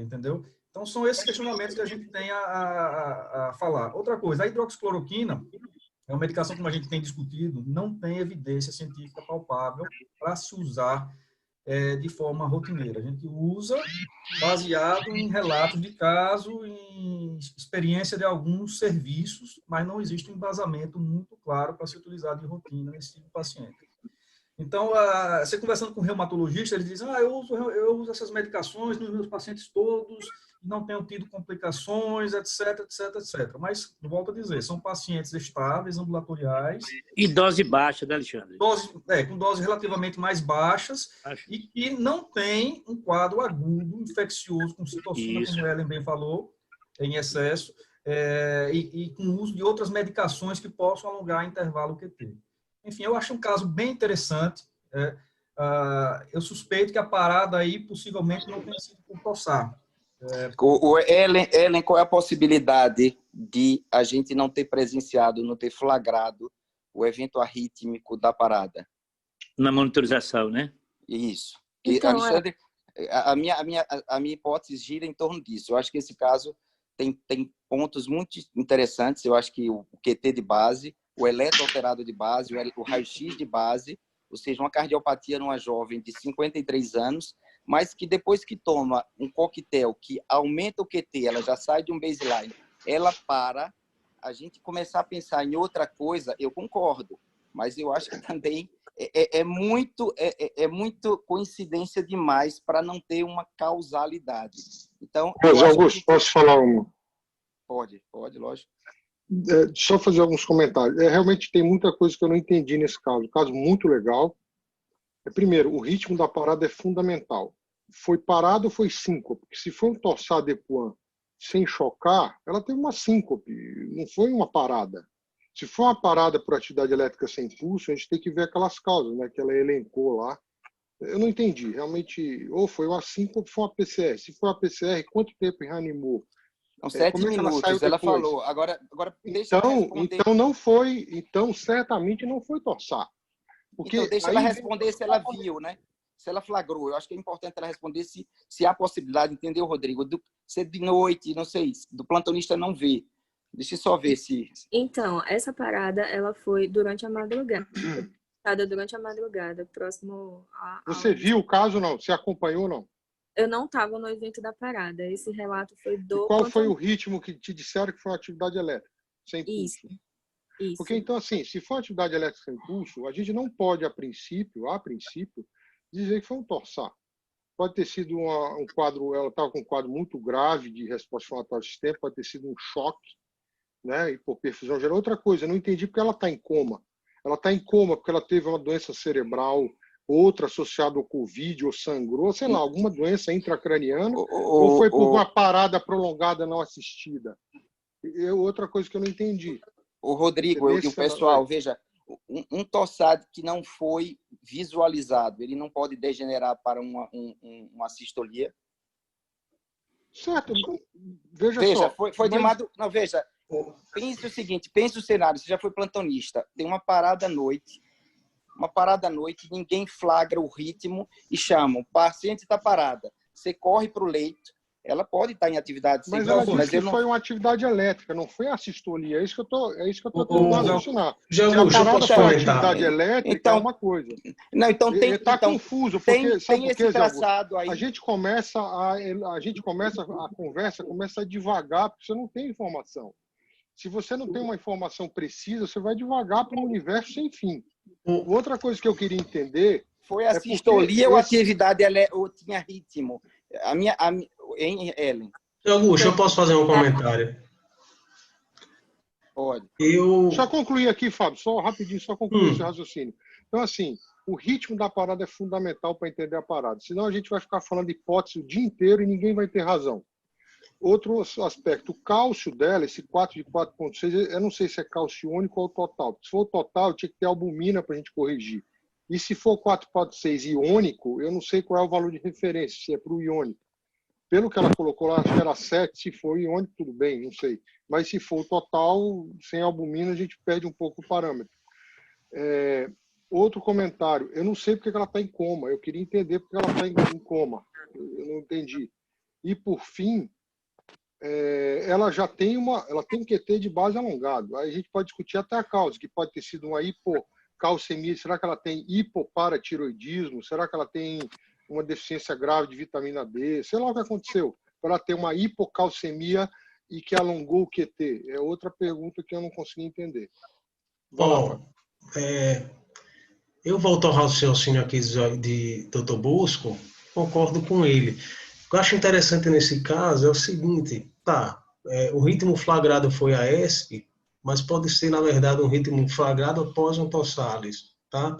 Entendeu? Então, são esses questionamentos que a gente tem a falar. Outra coisa, a hidroxicloroquina é uma medicação, como a gente tem discutido, não tem evidência científica palpável para se usar de forma rotineira. A gente usa baseado em relatos de caso, em experiência de alguns serviços, mas não existe um embasamento muito claro para ser utilizado em rotina nesse tipo de paciente. Então, você conversando com o reumatologista, eles dizem, eu uso essas medicações nos meus pacientes todos, não tenho tido complicações, etc, etc, etc. Mas, volto a dizer, são pacientes estáveis, ambulatoriais. E dose baixa, né, Alexandre? Com doses relativamente mais baixas e que não tem um quadro agudo, infeccioso, com citocina, como a Ellen bem falou, em excesso, e com o uso de outras medicações que possam alongar o intervalo QT. Enfim, eu acho um caso bem interessante. Eu suspeito que a parada aí possivelmente não tenha sido por torsar. Ellen, qual é a possibilidade de a gente não ter presenciado, não ter flagrado o evento arrítmico da parada? Na monitorização, né? Isso. Então, Alexandre, a minha hipótese gira em torno disso. Eu acho que esse caso tem pontos muito interessantes. Eu acho que o QT de base, o eletro alterado de base, o raio-x de base, ou seja, uma cardiopatia numa jovem de 53 anos, mas que depois que toma um coquetel que aumenta o QT, ela já sai de um baseline, ela para, a gente começar a pensar em outra coisa, eu concordo, mas eu acho que também é muito coincidência demais para não ter uma causalidade. Então, mas, Augusto, posso falar uma? Pode, lógico. Só fazer alguns comentários. Realmente tem muita coisa que eu não entendi nesse caso. Caso muito legal. Primeiro, o ritmo da parada é fundamental. Foi parado ou foi síncope? Porque se foi um torsar de Pointes sem chocar, ela teve uma síncope, não foi uma parada. Se for uma parada por atividade elétrica sem pulso, a gente tem que ver aquelas causas, né, que ela elencou lá. Eu não entendi. Realmente, ou foi uma síncope ou foi uma PCR. Se foi uma PCR, quanto tempo reanimou? Não, 7 minutos, ela falou. Agora deixa ela responder. Então não foi, então certamente não foi torsar. Porque então deixa ela responder se ela viu, né? Se ela flagrou. Eu acho que é importante ela responder se há possibilidade, entendeu, Rodrigo? Ser de noite, não sei, do plantonista não ver. Deixa eu só ver se... Então, essa parada, ela foi durante a madrugada. Durante a madrugada, próximo a... Você viu o caso, não? Você acompanhou, não? Eu não estava no evento da parada. Esse relato foi do... E qual foi o ritmo que te disseram que foi uma atividade elétrica? Sem pulso? Isso. Porque, então, assim, se for atividade elétrica sem pulso, a gente não pode, a princípio, dizer que foi um torsar. Pode ter sido um quadro, ela estava com um quadro muito grave de resposta inflamatória sistêmica, pode ter sido um choque, né, hipoperfusão geral. Outra coisa, eu não entendi porque ela está em coma. Ela está em coma porque ela teve uma doença cerebral, outra associada ao Covid, ou sangrou, sei lá, alguma doença intracraniana, ou foi por uma parada prolongada não assistida? Outra coisa que eu não entendi. O Rodrigo e o pessoal, veja, um tossade que não foi visualizado, ele não pode degenerar para uma sistolia? Certo. Veja só. Foi de madrugada. Não, veja, pense o seguinte, pense o cenário, você já foi plantonista, tem uma parada à noite, ninguém flagra o ritmo e chama, o paciente está parada, você corre para o leito, ela pode estar em atividade mas ela disse que foi uma atividade elétrica, não foi a sistolia. É isso que eu estou tentando raciocinar. Se a parada foi uma atividade elétrica, então, é uma coisa. Não, então tem... Está confuso, porque tem esse traçado aí. A gente começa a conversa, começa a devagar, porque você não tem informação. Se você não tem uma informação precisa, você vai devagar para um universo sem fim. Outra coisa que eu queria entender... Foi a sistolia ou a atividade ou tinha ritmo? Em Ellen. Augusto, eu posso fazer um comentário? Pode. Só concluir aqui, Fábio, só rapidinho, só concluir esse raciocínio. Então, assim, o ritmo da parada é fundamental para entender a parada. Senão a gente vai ficar falando de hipótese o dia inteiro e ninguém vai ter razão. Outro aspecto, o cálcio dela, esse 4 de 4,6, eu não sei se é cálcio único ou total. Se for total, tinha que ter albumina para a gente corrigir. E se for 4,6 iônico, eu não sei qual é o valor de referência, se é para o iônico. Pelo que ela colocou lá, acho que era 7, se for iônico, tudo bem, não sei. Mas se for total, sem albumina, a gente perde um pouco o parâmetro. Outro comentário, eu não sei porque ela está em coma, eu queria entender porque ela está em coma, eu não entendi. E, por fim, ela já tem ela tem um QT de base alongado. Aí a gente pode discutir até a causa, que pode ter sido uma hipocalcemia, será que ela tem hipoparatiroidismo, será que ela tem uma deficiência grave de vitamina D, sei lá o que aconteceu, para ela ter uma hipocalcemia e que alongou o QT. É outra pergunta que eu não consegui entender. Bom, eu volto ao raciocínio aqui de Dr. Bosco, concordo com ele. O que eu acho interessante nesse caso é o seguinte, o ritmo flagrado foi a ESP, mas pode ser, na verdade, um ritmo flagrado após um tossales, tá?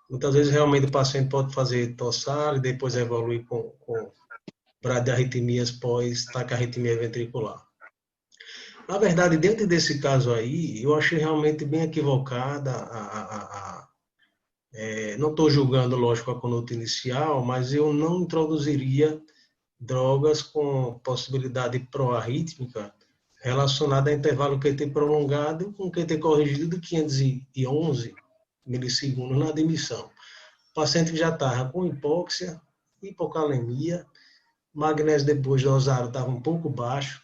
Muitas vezes, realmente, o paciente pode fazer tossale e depois evoluir com bradiarritmias pós-taquiarritmia ventricular. Na verdade, dentro desse caso aí, eu achei realmente bem equivocada não estou julgando, lógico, a conduta inicial, mas eu não introduziria drogas com possibilidade proarrítmica relacionada a intervalo QT prolongado com QT corrigido de 511 milissegundos na admissão. O paciente já estava com hipóxia, hipocalemia, magnésio depois dosado estava um pouco baixo,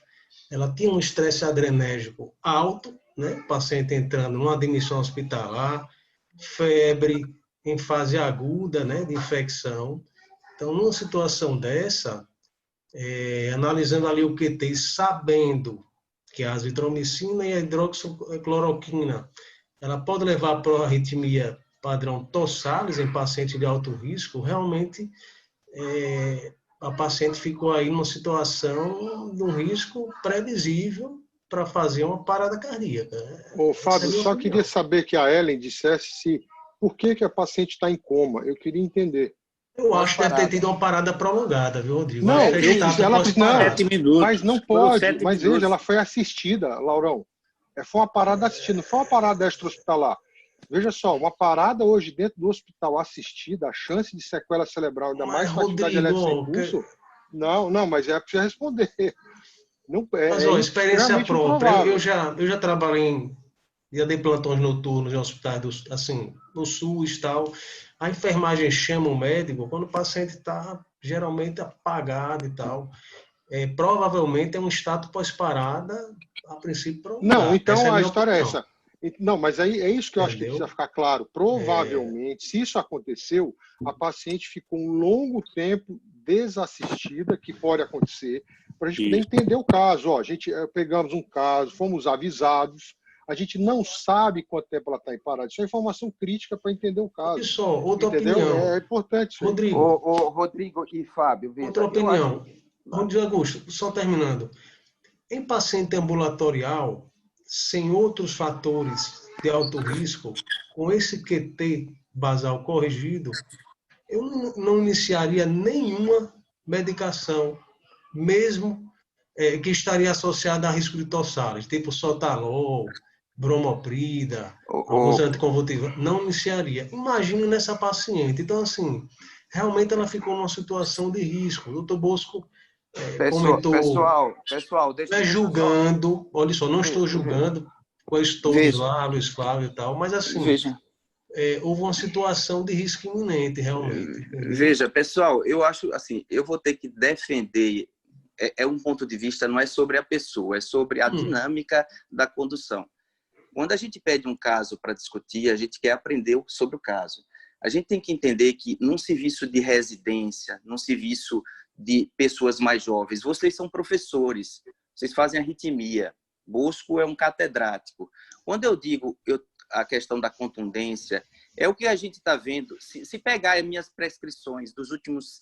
ela tinha um estresse adrenérgico alto, né? O paciente entrando numa admissão hospitalar, febre em fase aguda, né, de infecção. Então, numa situação dessa, analisando ali o QT, sabendo que a azitromicina e a hidroxicloroquina, ela pode levar para a arritmia padrão tossales em paciente de alto risco, realmente a paciente ficou aí numa situação de um risco previsível para fazer uma parada cardíaca. Ô, Fábio, só queria saber que a Ellen dissesse por que a paciente está em coma. Eu queria entender. Eu acho que deve ter tido uma parada prolongada, viu, Rodrigo? Não, mas não pode. Mas veja, ela foi assistida, Laurão. Foi uma parada assistida, não foi uma parada extra-hospitalar. Veja só, uma parada hoje dentro do hospital assistida, a chance de sequela cerebral, ainda mais com a atividade elétrica sem pulso. Não, mas é para você responder. Não, mas, experiência própria. Eu já trabalhei já dei plantões noturnos em hospitais assim, no SUS e tal. A enfermagem chama o médico quando o paciente está geralmente apagado e tal. Provavelmente é um estado pós-parada, a princípio prolongado. Não, então a história é essa. Não, mas aí é isso que eu acho que precisa ficar claro. Provavelmente, se isso aconteceu, a paciente ficou um longo tempo desassistida, que pode acontecer, para a gente poder entender o caso. A gente pegamos um caso, fomos avisados, a gente não sabe quanto tempo ela está em parada. Isso é informação crítica para entender o caso. Isso, outra opinião. É importante isso. Rodrigo e Fábio. Veja, outra opinião. Rodrigo Augusto, só terminando. Em paciente ambulatorial, sem outros fatores de alto risco, com esse QT basal corrigido, eu não iniciaria nenhuma medicação, mesmo que estaria associada a risco de torsales, tipo sotalol, bromoprida, alguns anticonvulsivantes, não iniciaria. Imagina nessa paciente. Então, assim, realmente ela ficou numa situação de risco. O doutor Bosco comentou... Pessoal, deixa eu julgando, olha só, não estou julgando, pois todos lá, Luiz Flávio e tal, mas assim... Veja. Houve uma situação de risco iminente, realmente. Veja, pessoal, eu acho assim, eu vou ter que defender, um ponto de vista, não é sobre a pessoa, é sobre a dinâmica da condução. Quando a gente pede um caso para discutir, a gente quer aprender sobre o caso. A gente tem que entender que num serviço de residência, num serviço de pessoas mais jovens, vocês são professores, vocês fazem arritmia, Bosco é um catedrático. Quando eu digo a questão da contundência, é o que a gente está vendo. Se pegar as minhas prescrições dos últimos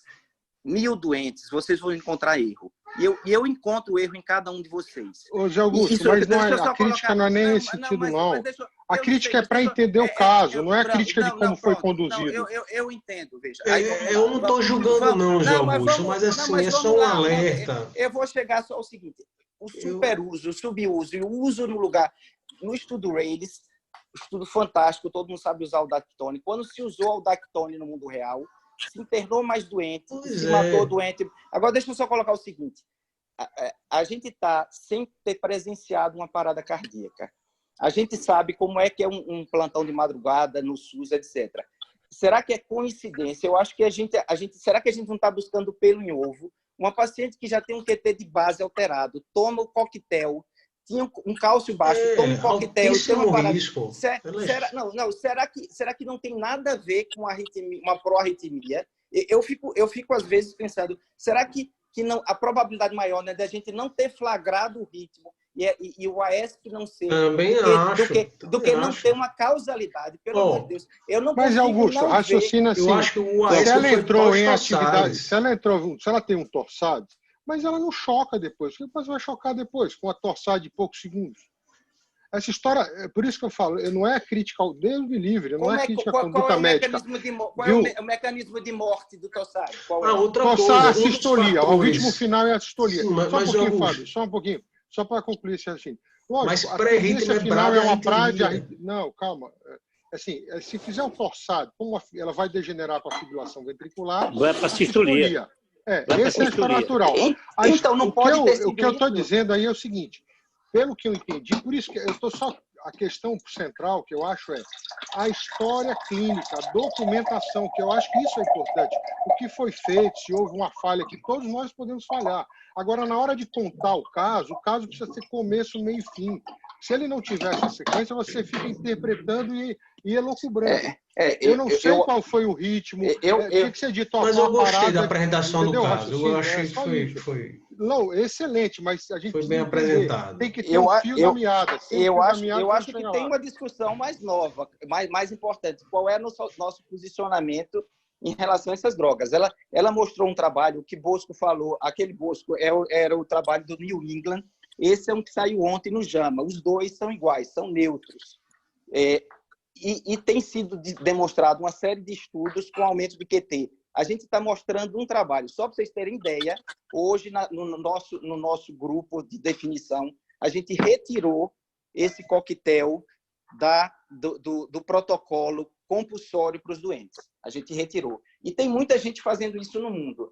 1000 doentes, vocês vão encontrar erro. E eu encontro erro em cada um de vocês. Ô, Zé Augusto, mas não é, a crítica não é nem nesse sentido, não. A crítica é para entender o caso, não é a crítica de como foi conduzido. Eu entendo, veja. Eu não estou julgando, não, Zé Augusto, mas assim, é só um alerta. Eu vou chegar só ao seguinte: o superuso, o subuso e o uso no lugar, no estudo Rayleigh, estudo fantástico, todo mundo sabe usar o Dactone. Quando se usou o Dactone no mundo real, se internou mais doente, se matou doente. Agora, deixa eu só colocar o seguinte. A gente está sem ter presenciado uma parada cardíaca. A gente sabe como é que é um plantão de madrugada no SUS, etc. Será que é coincidência? Eu acho que será que a gente não está buscando pelo em ovo? Uma paciente que já tem um QT de base alterado, toma o coquetel, tinha um cálcio baixo, toma um coquetel, tem uma parada. Será que não tem nada a ver com uma pró-arritmia? Eu fico às vezes pensando, será que não, a probabilidade maior, né, da gente não ter flagrado o ritmo e o AESP não ser do que não ter uma causalidade, pelo amor de Deus. Eu não Mas, Augusto, raciocina assim, eu acho que o AESP se ela entrou em atividade, se ela tem um torsade, mas ela não choca depois. O que vai chocar depois? Com a torsade de poucos segundos. Essa história, é por isso que eu falo, não é crítica ao Deus me livre, não é crítica à conduta médica. Qual é o mecanismo de morte do torsade? Torsade, a sistolia. O ritmo final é a sistolia. Só um pouquinho, Fábio, só um pouquinho. Só para concluir esse raciocínio. Lógico, a tendência final é uma praia de... Não, calma. Assim, se fizer um torsade, ela vai degenerar para a fibrilação ventricular. Vai para a sistolia. Esse é a história natural. Então, não pode ter o que eu estou dizendo aí é o seguinte, pelo que eu entendi, por isso que eu estou só... A questão central que eu acho é a história clínica, a documentação, que eu acho que isso é importante. O que foi feito, se houve uma falha, que todos nós podemos falhar. Agora, na hora de contar o caso precisa ter começo, meio e fim. Se ele não tiver essa sequência, você fica interpretando e elocubrando. Eu não sei qual foi o ritmo. Tinha que ser dito mas eu gostei da apresentação do caso. Eu achei que foi... Não, excelente, mas a gente foi bem apresentado. Tem que ter um fio da meada. Eu acho que tem uma discussão mais nova, mais importante. Qual é o nosso posicionamento em relação a essas drogas? Ela mostrou um trabalho que Bosco falou, aquele Bosco era o trabalho do New England. Esse é um que saiu ontem no JAMA. Os dois são iguais, são neutros. E tem sido demonstrado uma série de estudos com aumento do QT. A gente está mostrando um trabalho. Só para vocês terem ideia, hoje no nosso grupo de definição, a gente retirou esse coquetel do protocolo compulsório para os doentes. A gente retirou. E tem muita gente fazendo isso no mundo.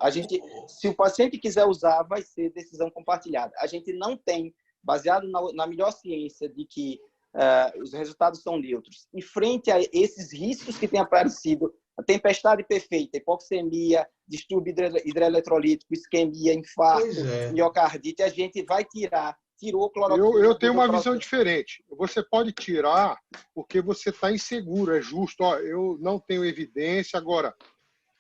Se o paciente quiser usar, vai ser decisão compartilhada. A gente não tem, baseado na melhor ciência de que os resultados são neutros, e frente a esses riscos que têm aparecido, a tempestade perfeita, hipoxemia, distúrbio hidroeletrolítico, isquemia, infarto, miocardite, a gente vai tirou cloroquina. Eu tenho uma visão diferente. Você pode tirar porque você está inseguro, é justo. Eu não tenho evidência. Agora,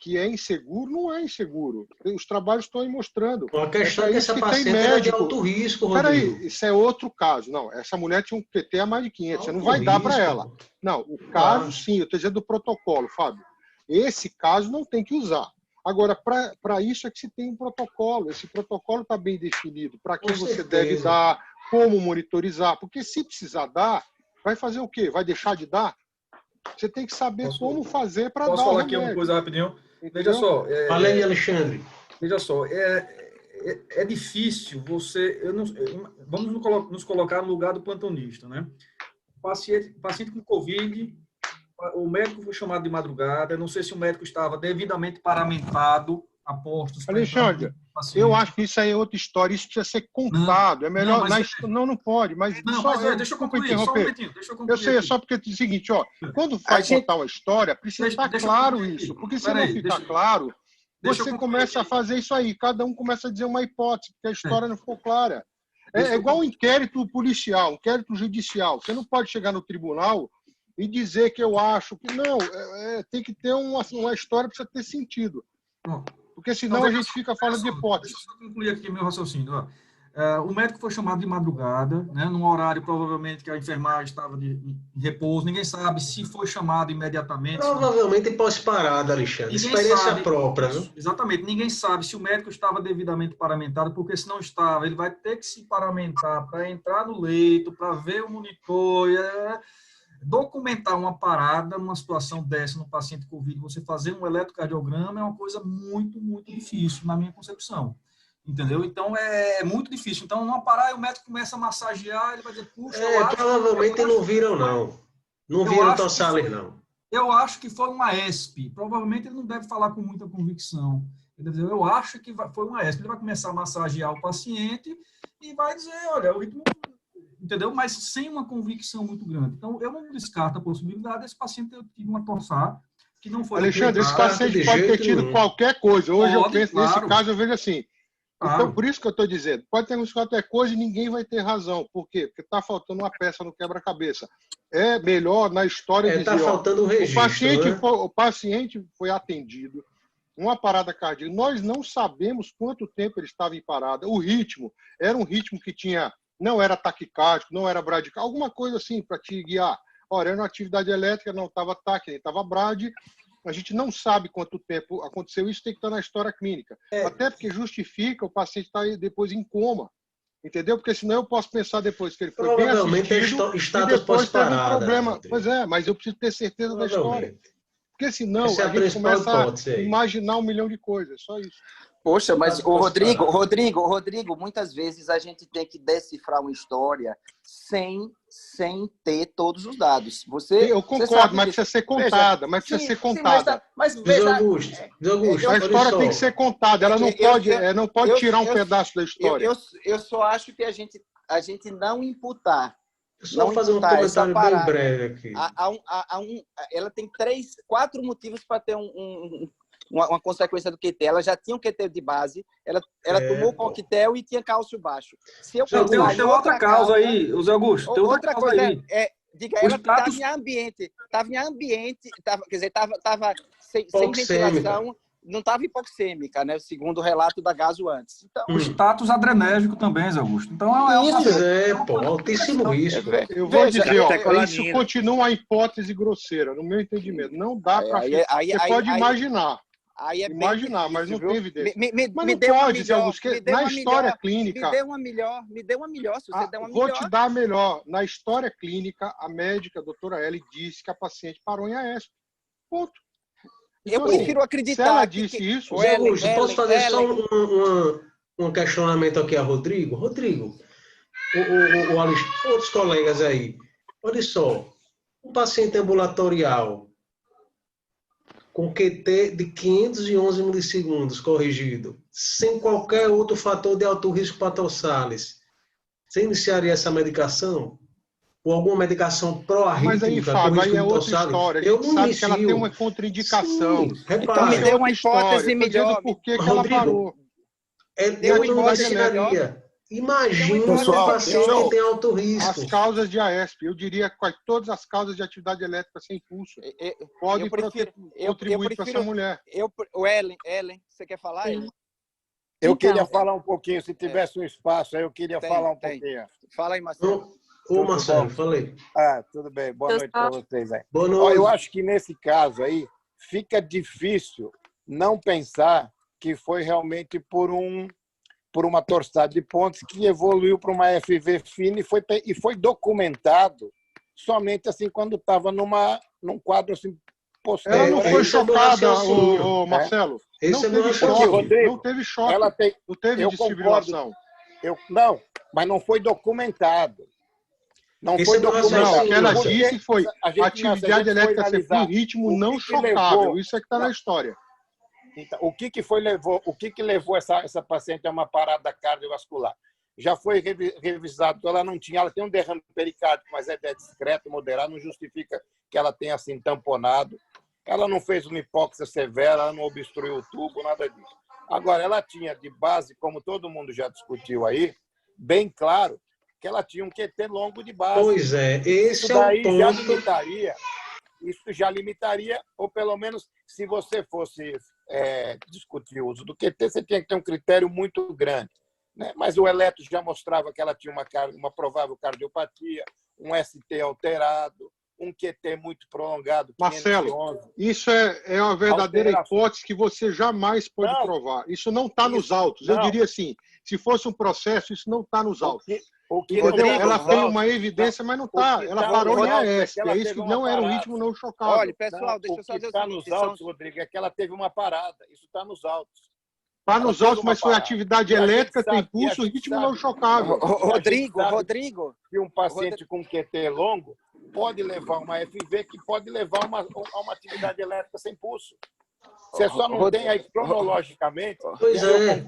que é inseguro, não é inseguro. Os trabalhos estão aí mostrando. A questão é que essa paciente era de alto risco, Rodrigo. Peraí, isso é outro caso. Não, essa mulher tinha um QT a mais de 500. Você não vai dar para ela. Não, o caso, sim, eu estou dizendo do protocolo, Fábio. Esse caso não tem que usar. Agora, para isso é que se tem um protocolo. Esse protocolo está bem definido. Para quem você deve dar, como monitorizar. Porque se precisar dar, vai fazer o quê? Vai deixar de dar? Você tem que saber como fazer para dar. Posso falar aqui uma coisa rapidinho? Entendeu? Veja só. Fala aí, Alexandre. Veja só. é difícil você... vamos nos colocar no lugar do plantonista, né? Paciente com Covid, o médico foi chamado de madrugada, eu não sei se o médico estava devidamente paramentado, apostos... Alexandre, eu acho que isso aí é outra história, isso precisa ser contado, é melhor... Não pode, mas... Deixa eu concluir, só um momentinho, deixa eu concluir. Eu sei, é só porque é o seguinte, ó, quando vai contar uma história, precisa estar claro isso, porque se não ficar claro, você começa a fazer isso aí, cada um começa a dizer uma hipótese, porque a história não ficou clara. É igual um inquérito policial, um inquérito judicial, você não pode chegar no tribunal e dizer que eu acho que... Não, tem que ter uma história, precisa ter sentido. Porque senão a gente fica falando de hipótese. Deixa eu só concluir aqui meu raciocínio. O médico foi chamado de madrugada, né, num horário provavelmente que a enfermagem estava em repouso. Ninguém sabe se foi chamado imediatamente. Provavelmente pós-parada, Alexandre. Experiência própria. Viu? Exatamente. Ninguém sabe se o médico estava devidamente paramentado, porque se não estava, ele vai ter que se paramentar para entrar no leito, para ver o monitor. Documentar uma parada, numa situação dessa, no paciente Covid, você fazer um eletrocardiograma é uma coisa muito, muito difícil, na minha concepção. Entendeu? Então, é muito difícil. Então, numa parada, o médico começa a massagear, ele vai dizer, puxa, provavelmente não viram, não. Não viram Torsales, não. Eu acho que foi uma ESP. Provavelmente ele não deve falar com muita convicção. Ele deve dizer, eu acho que foi uma ESP. Ele vai começar a massagear o paciente e vai dizer, olha, o ritmo... Entendeu? Mas sem uma convicção muito grande. Então, eu não descarto a possibilidade desse paciente ter tido uma torsar que não foi... Alexandre, esse paciente pode ter tido qualquer coisa. Hoje eu penso, nesse caso, eu vejo assim. Então, por isso que eu estou dizendo, pode ter qualquer coisa e ninguém vai ter razão. Por quê? Porque está faltando uma peça no quebra-cabeça. É melhor na história dizer... Está faltando um registro, o paciente foi atendido, uma parada cardíaca. Nós não sabemos quanto tempo ele estava em parada. O ritmo era um ritmo que tinha... Não era taquicárdico, não era bradicárdico, alguma coisa assim para te guiar. Ora, era uma atividade elétrica, não estava TAC, nem estava brad. A gente não sabe quanto tempo aconteceu, isso tem que estar na história clínica. Até porque justifica o paciente estar depois em coma. Entendeu? Porque senão eu posso pensar depois que ele foi bem assistido e depois teve um problema. Pois é, mas eu preciso ter certeza da história. Porque senão a gente começa a imaginar 1 milhão de coisas, só isso. Poxa, mas o Rodrigo, muitas vezes a gente tem que decifrar uma história sem ter todos os dados. Eu concordo, mas precisa ser contada. Mas precisa ser contada. Mas veja, Augusto, a história tem que ser contada. Ela não pode tirar um pedaço da história. Eu só acho que a gente não imputar. Só fazer um comentário bem breve aqui. Ela tem 4 motivos para ter uma consequência do QT. Ela já tinha um QT de base, ela tomou coquetel e tinha cálcio baixo. Se eu tem outra causa aí, José Augusto. Tem outra coisa aí. Diga, ela estava em ambiente, quer dizer, estava sem ventilação, não estava hipoxêmica, né? Segundo o relato da Gaso antes. Então, o status adrenérgico também, Zé Augusto. Então altíssimo risco. Eu vou dizer, isso continua uma hipótese grosseira, no meu entendimento. Não dá para... Você pode imaginar. Imaginar, mas não tem evidência. Mas não pode, Zé Augusto, na história clínica... Me dê uma melhor, se você der uma melhor. Vou te dar a melhor. Na história clínica, a médica, a doutora Ellie, disse que a paciente parou em AESP. Ponto. Eu prefiro acreditar. Se ela disse isso... Zé Augusto, posso fazer só um questionamento aqui a Rodrigo? Rodrigo, outros colegas aí, olha só, um paciente ambulatorial com QT de 511 milissegundos corrigido, sem qualquer outro fator de alto risco para Torsales, você iniciaria essa medicação? Ou alguma medicação pró-arrítmica? Mas aí, Fábio, aí é outra história. Eu não sabe que ela tem uma contraindicação. Então me dê uma hipótese melhor. Por que ela parou? Eu não iniciaria. Imagina um paciente que tem alto risco. As causas de AESP, eu diria que todas as causas de atividade elétrica sem pulso podem contribuir para essa mulher. Ellen, você quer falar, Ellen? Eu queria falar um pouquinho, se tivesse um espaço aí, eu queria falar um pouquinho. Fala aí, Marcelo. Ô, Marcelo, falei. Tudo bem. Boa noite para vocês aí. Boa noite. Eu acho que nesse caso aí, fica difícil não pensar que foi realmente por uma torsade de pontes que evoluiu para uma FV fina e foi documentado somente assim quando estava num quadro assim, posterior. Ela não foi Esse é do chocada, raciocínio. Marcelo. Esse Não é do teve raciocínio. choque. Rodrigo, Não teve choque. ela tem, Não teve eu desfibrilação. não, mas não foi documentado. Não Esse foi é do documentado. Não, o que ela Porque disse foi a gente- atividade se a gente for elétrica sempre analisar em ritmo o não que chocável. levou- Isso é que está na história. Então, o que levou essa paciente a uma parada cardiovascular? Já foi revisado, ela tem um derrame pericárdico, mas é discreto, moderado, não justifica que ela tenha assim tamponado. Ela não fez uma hipóxia severa, ela não obstruiu o tubo, nada disso. Agora, ela tinha de base, como todo mundo já discutiu aí, bem claro, que ela tinha um QT longo de base. Pois é, esse Isso é o daí ponto. isso já limitaria, ou pelo menos, se você fosse discutir o uso do QT, você tinha que ter um critério muito grande. Né? Mas o eletro já mostrava que ela tinha uma provável cardiopatia, um ST alterado, um QT muito prolongado. Marcelo, 511. isso é uma verdadeira hipótese que você jamais pode Não. provar. Isso não está nos autos. Não. Eu diria assim, se fosse um processo, isso não está nos autos. O que Entendeu? não tá Ela nos tem autos, uma evidência, mas não o está. que Ela tá parou nos em autos é AS, que que ela é isso teve que uma não era um parada. ritmo não chocável. Olha, pessoal, deixa eu só o que dizer o está seguinte. nos autos, Rodrigo, é que ela teve uma parada. Isso está nos autos. Está nos Ela autos, teve uma mas foi parada. atividade E a gente elétrica, tem sabe- e a pulso, gente ritmo sabe- não chocável. Rodrigo, que um paciente com QT longo pode levar uma FV que pode levar a uma atividade elétrica sem pulso. Você só não tem aí cronologicamente, Pois é.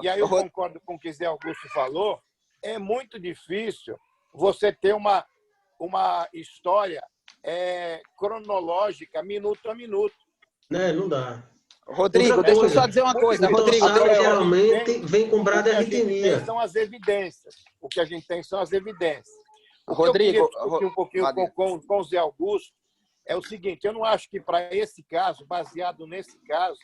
e aí eu concordo com o que Zé Augusto falou, é muito difícil você ter uma história cronológica, minuto a minuto. Não dá. Rodrigo, Outra deixa eu coisa, só dizer uma coisa. o Rodrigo, torsado geralmente vem com O que a gente bradiarritmia. tem são as evidências. O que a gente tem são as evidências. O Rodrigo, que eu queria discutir um pouquinho com o Zé Augusto é o seguinte, eu não acho que para esse caso, baseado nesse caso,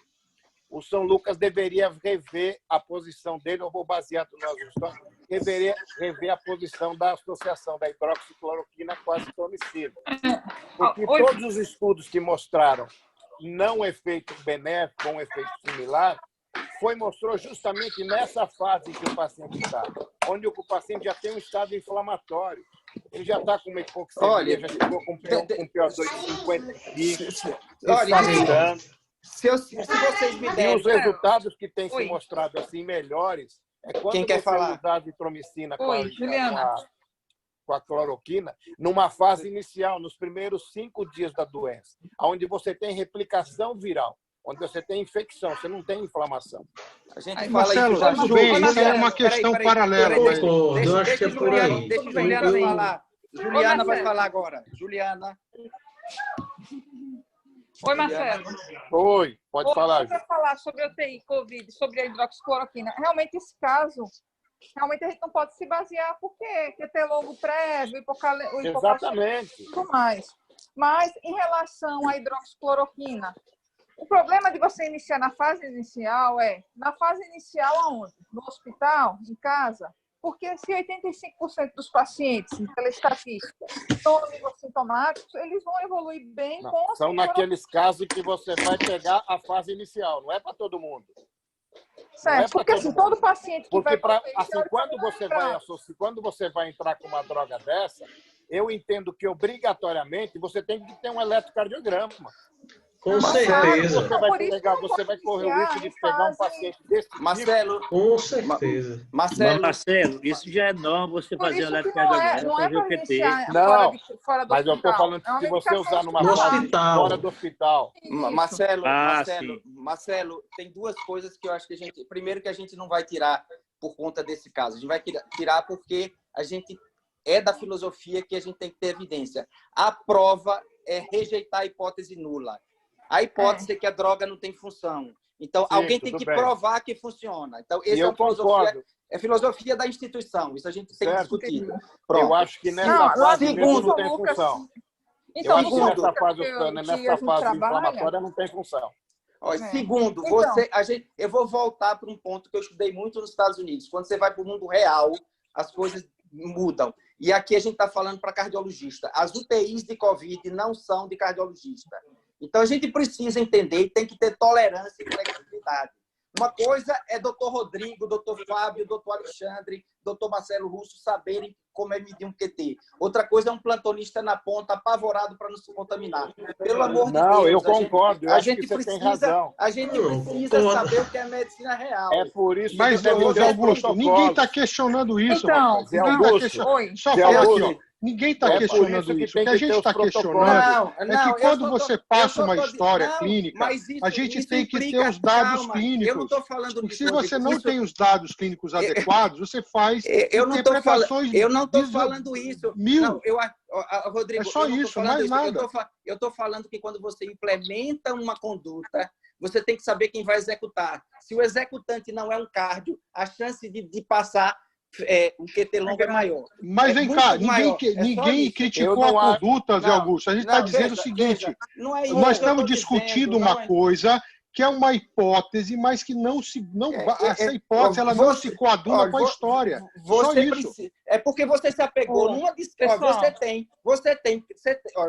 o São Lucas deveria rever a posição dele, ou baseado nas histórias, deveria rever a posição da associação da hidroxicloroquina com a azitromicina. Porque todos os estudos que mostraram não efeito benéfico, um efeito similar, mostrou justamente nessa fase que o paciente está, onde o paciente já tem um estado inflamatório. Ele já está com uma hipoxemia, já chegou com PO2 de 50. Olha, se vocês me E derem... os resultados que têm se mostrado assim melhores é quando Quem quer você falar? usa a azitromicina Juliana. com a cloroquina, numa fase inicial, nos primeiros 5 dias da doença, onde você tem replicação viral, onde você tem infecção, você não tem inflamação. A gente Aí, fala Marcelo, isso já. tudo bem, isso é uma questão paralela. Eu concordo, eu acho que é por aí. Deixa Juliana falar. Juliana vai falar agora. Juliana. Oi, Marcelo. Oi, pode falar. Para falar sobre a UTI Covid, sobre a hidroxicloroquina, realmente esse caso, realmente a gente não pode se basear porque QT longo prévio, Exatamente. e tudo mais. Mas, em relação à hidroxicloroquina, o problema de você iniciar na fase inicial na fase inicial aonde? No hospital, em casa? Porque se 85% dos pacientes, pela estatística, são sintomáticos, eles vão evoluir bem Não, com a são naqueles casos que você vai pegar a fase inicial, não é para todo mundo. Certo, porque assim, todo paciente que vai... Quando você vai entrar com uma droga dessa, eu entendo que obrigatoriamente você tem que ter um eletrocardiograma. Com certeza. Você vai correr o risco de pegar um paciente desse Marcelo, tipo. Com certeza. Marcelo, isso já é norma você fazer o eletrocardiograma, não é fazer o para QT. iniciar Não, fora do mas eu estou hospital. falando É uma que se você usar numa No fase hospital. fora do hospital. Marcelo, tem duas coisas que eu acho que a gente... Primeiro que a gente não vai tirar por conta desse caso. A gente vai tirar porque a gente é da filosofia que a gente tem que ter evidência. A prova é rejeitar a hipótese nula. A hipótese é que a droga não tem função. Então, Sim, alguém tem que provar que funciona. Então, essa é filosofia da instituição. Isso a gente tem que discutir. Pronto. Eu acho que nessa fase mesmo não tem função. Então, eu acho que nessa fase inflamatória não tem função. Segundo, eu vou voltar para um ponto que eu estudei muito nos Estados Unidos. Quando você vai para o mundo real, as coisas mudam. E aqui a gente está falando para cardiologista. As UTIs de Covid não são de cardiologista. Então, a gente precisa entender e tem que ter tolerância e flexibilidade. Uma coisa é doutor Rodrigo, doutor Fábio, doutor Alexandre, doutor Marcelo Russo saberem como é medir um QT. Outra coisa é um plantonista na ponta, apavorado para não se contaminar. Pelo amor de Deus. Não, eu concordo. Eu a acho gente que você precisa, tem razão. a gente precisa saber o que é medicina real. É por isso Mas, que Zé Augusto, ninguém está questionando isso. Então, Zé Augusto, Só falar aqui, ó. Ninguém está questionando isso. O que a gente está questionando é que quando você passa uma história clínica, a gente tem que ter os dados clínicos. Porque se você não tem os dados clínicos adequados, você faz interpretações. Eu não estou falando isso. Não, Rodrigo, é só isso, mais nada. Eu estou falando que quando você implementa uma conduta, você tem que saber quem vai executar. Se o executante não é um cardio, a chance de passar o QT longo é maior. Mas vem cá, ninguém criticou a conduta, Zé Augusto. A gente está dizendo o seguinte: nós estamos discutindo uma coisa que é uma hipótese, mas que essa hipótese ela não se coaduna com a história. Só isso. É porque você se apegou numa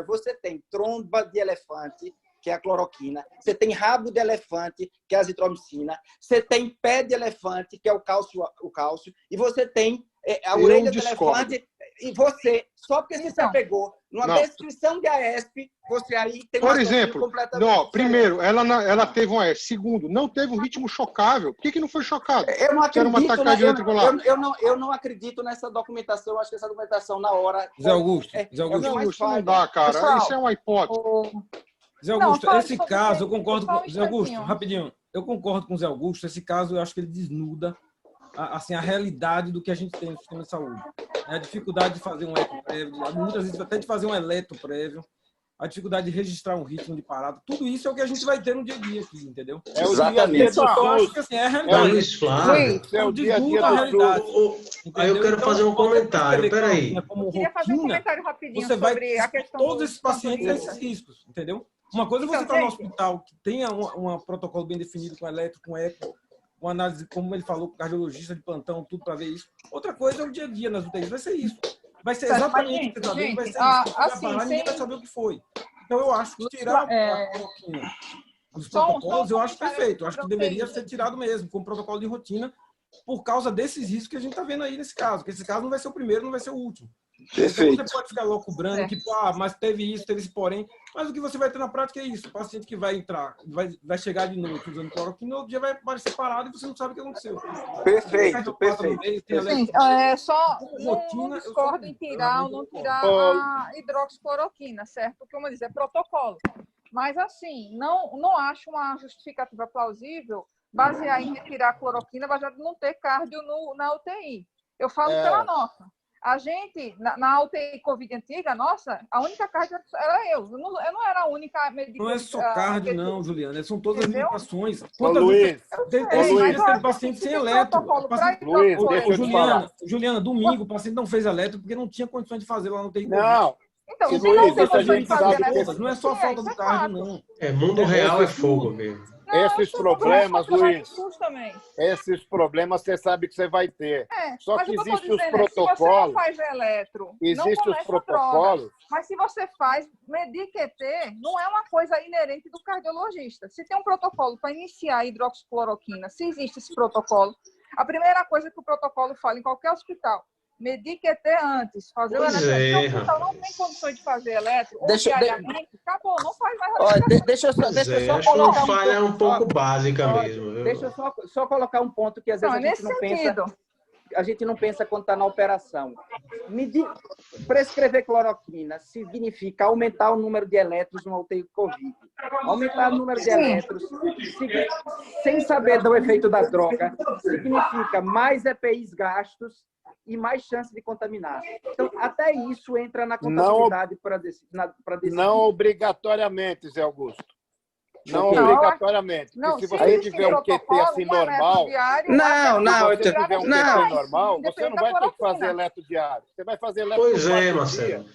você tem tromba de elefante, que é a cloroquina, você tem rabo de elefante, que é a azitromicina, você tem pé de elefante, que é o cálcio, e você tem a orelha do elefante, e você, só porque você se apegou numa descrição de AESP, você aí tem por exemplo, completamente primeiro, ela teve um AESP. Segundo, não teve um ritmo chocável. Por que não foi chocado? Eu não acredito, eu não acredito nessa documentação. Eu acho que essa documentação, na hora... Zé Augusto, não dá, cara. Pessoal, isso é uma hipótese. Zé Augusto, esse caso, eu concordo com Zé Augusto, rapidinho. Eu concordo com o Zé Augusto. Esse caso, eu acho que ele desnuda assim, a realidade do que a gente tem no sistema de saúde. A dificuldade de fazer um eco prévio, muitas vezes até de fazer um eletro prévio, a dificuldade de registrar um ritmo de parada. Tudo isso é o que a gente vai ter no dia a dia aqui, entendeu? É o dia a dia do SUS. Eu acho que assim, é a realidade. Luiz Flávio. É o dia a dia do SUS. Aí eu quero fazer um comentário. Peraí. Eu queria fazer um comentário rapidinho sobre a questão todos esses pacientes têm esses riscos, entendeu? Uma coisa é você estar no hospital que tenha um protocolo bem definido com eletro, com eco, uma análise, como ele falou, com cardiologista de plantão, tudo para ver isso. Outra coisa é o dia a dia nas UTIs, vai ser isso. Vai ser exatamente o que vai ser isso. Assim, ninguém vai saber o que foi. Então, eu acho que tirar a cloroquina dos protocolos, eu acho perfeito. Eu acho que deveria ser tirado mesmo, como protocolo de rotina, por causa desses riscos que a gente está vendo aí nesse caso. Porque esse caso não vai ser o primeiro, não vai ser o último. Perfeito. Então, você pode ficar loucubrando, que mas teve isso, teve esse porém. Mas o que você vai ter na prática é isso. O paciente que vai entrar, vai chegar de noite usando cloroquina, no outro dia vai parecer parado e você não sabe o que aconteceu. Perfeito, perfeito. Sim, só não discordo em tirar ou não tirar a hidroxicloroquina, certo? Porque, como eu disse, é protocolo. Mas, assim, não acho uma justificativa plausível basear em retirar a cloroquina, baseado em não ter cardio na UTI. Eu falo pela nossa. A gente, na UTI Covid antiga, nossa, a única cardio era eu. Eu não era a única medicação. Não é só cardio, não, Juliana. São todas as medicações. Luiz, tem paciente sem eletro. Juliana, domingo, o paciente não fez eletro porque não tinha condições de fazer lá no UTI Covid. Não. Então, Luiz, a gente sabe não é só falta do cardio, não. Mundo real é fogo mesmo. Esses problemas, Luiz, esses problemas você sabe que você vai ter. Só que existem os protocolos. Se você não faz eletro, existem os protocolos. Mas se você faz, medir QT não é uma coisa inerente do cardiologista. Se tem um protocolo para iniciar a hidroxicloroquina, se existe esse protocolo, a primeira coisa que o protocolo fala em qualquer hospital, medir QT antes, fazer o eletro. Se o hospital não tem condições de fazer eletro, acabou, não faz mais. Deixa eu só colocar uma falha um pouco básica mesmo. Viu? Deixa eu só colocar um ponto que às vezes a gente não pensa quando está na operação. Prescrever cloroquina significa aumentar o número de eletros no UTI Covid. Aumentar o número de eletros, sem saber do efeito da droga, significa mais EPIs gastos e mais chance de contaminar. Então, até isso entra na contabilidade para decidir. Não obrigatoriamente, Zé Augusto. Não obrigatoriamente. Porque se você tiver um QT assim normal, você não vai ter que fazer eletro diário. Você vai fazer eletro Pois é, Marcelo.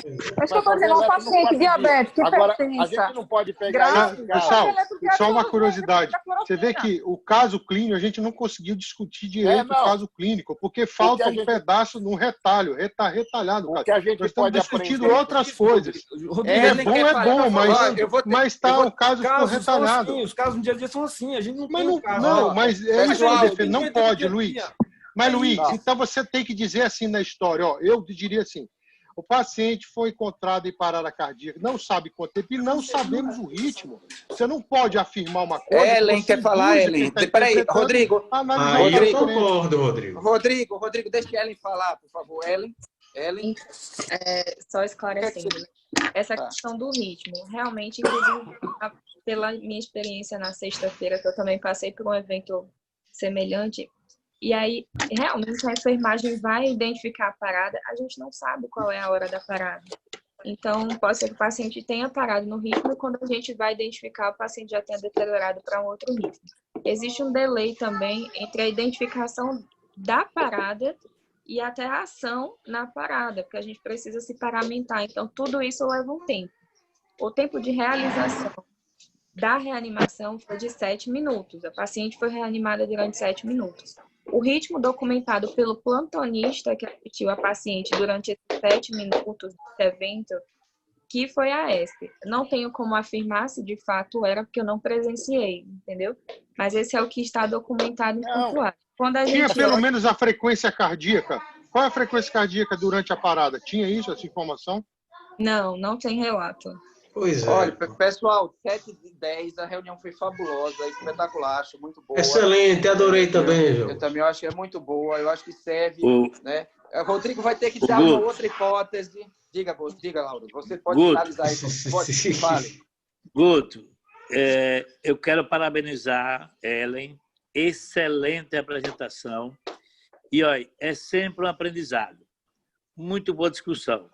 É isso que eu estou dizendo, um paciente diabético que Agora, a hipertensa, gente não pode pegar esse Pessoal, caso. só uma curiosidade. Você vê que o caso clínico, a gente não conseguiu discutir direito o não. caso clínico, porque falta a um gente- pedaço num retalho, retalhado. O Cara. que a gente Nós estamos pode discutindo aprender- outras coisas. Rodrigo, É ele bom, quer é falar, bom, eu vou falar, mas tá, o caso ficou casos são retalhado. assim, os casos no dia a dia são assim, a gente não Mas tem não, um caso. não, mas é isso que eu pessoal, defendo. Não tem pode, dia a Luiz. dia. Mas, Luiz, Não. então você tem que dizer assim na história, ó, eu diria assim, o paciente foi encontrado em parada cardíaca, não sabe quanto tempo e não sabemos o ritmo. Você não pode afirmar uma coisa... Ellen quer falar, Ellen. Peraí, Rodrigo. Aí eu concordo, Rodrigo. Rodrigo, deixa a Ellen falar, por favor. Ellen. Só esclarecendo, essa questão do ritmo, realmente, inclusive, pela minha experiência na sexta-feira, que eu também passei por um evento semelhante, e aí, realmente, a enfermagem vai identificar a parada, a gente não sabe qual é a hora da parada. Então, pode ser que o paciente tenha parado no ritmo, e quando a gente vai identificar, o paciente já tenha deteriorado para um outro ritmo. Existe um delay também entre a identificação da parada e até a ação na parada, porque a gente precisa se paramentar. Então, tudo isso leva um tempo. O tempo de realização da reanimação foi de 7 minutos. A paciente foi reanimada durante 7 minutos. O ritmo documentado pelo plantonista que assistiu a paciente durante esses 7 minutos desse evento, que foi a ESP. Não tenho como afirmar se de fato era, porque eu não presenciei, entendeu? Mas esse é o que está documentado em prontuário. Quando a Tinha gente pelo menos a frequência cardíaca. Qual é a frequência cardíaca durante a parada? Tinha isso, essa informação? Não tem relato. Pois é. Olha, pessoal, 7h10, a reunião foi fabulosa, espetacular, acho muito boa. Excelente, adorei também, João. Eu também acho que é muito boa, eu acho que serve, O- né? O Rodrigo vai ter que O dar uma Guto. outra hipótese. Diga, Lauro, você pode Guto. finalizar aí. Pode, fale. Guto, eu quero parabenizar Ellen, excelente apresentação. E olha, é sempre um aprendizado. Muito boa discussão.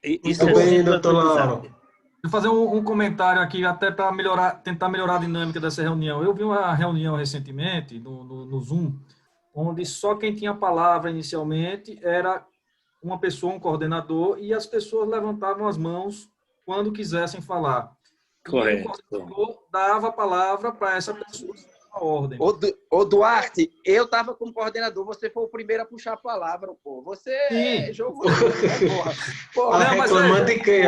Isso Muito bem, sempre um doutor aprendizado. Lauro. Vou fazer um comentário aqui, até para tentar melhorar a dinâmica dessa reunião. Eu vi uma reunião recentemente, no Zoom, onde só quem tinha a palavra inicialmente era uma pessoa, um coordenador, e as pessoas levantavam as mãos quando quisessem falar. Correto. E o coordenador dava a palavra para essa pessoa, a ordem. Ô Duarte, eu estava como coordenador, você foi o primeiro a puxar a palavra, pô. Você jogou. Porra. Não, mas reclamando de quem,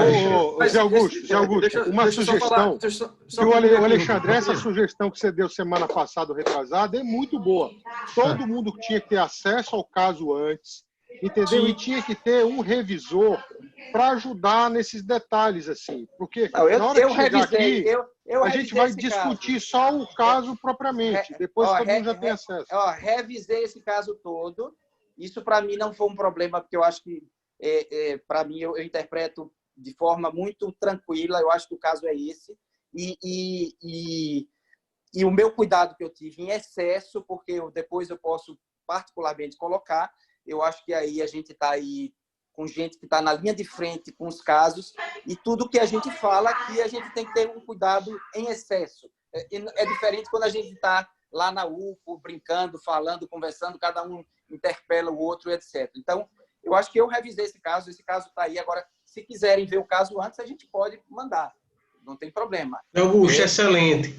Zé Augusto, uma sugestão. Que o Alexandre, essa sugestão que você deu semana passada, retrasada, é muito boa. Todo mundo tinha que ter acesso ao caso antes, entendeu? Sim. E tinha que ter um revisor para ajudar nesses detalhes, assim. Porque Não, na hora eu de chegar revisei, aqui, eu a gente revisei vai esse discutir caso. só o caso propriamente. Depois todo mundo já tem acesso. Revisei esse caso todo. Isso, para mim, não foi um problema, porque eu acho que, para mim, eu interpreto de forma muito tranquila. Eu acho que o caso é esse. E o meu cuidado que eu tive em excesso, porque depois eu posso particularmente colocar, eu acho que aí a gente está aí com gente que está na linha de frente com os casos, e tudo que a gente fala aqui, a gente tem que ter um cuidado em excesso. É diferente quando a gente está lá na UPO, brincando, falando, conversando, cada um interpela o outro, etc. Então, eu acho que eu revisei esse caso está aí. Agora, se quiserem ver o caso antes, a gente pode mandar, não tem problema. Augusto, excelente.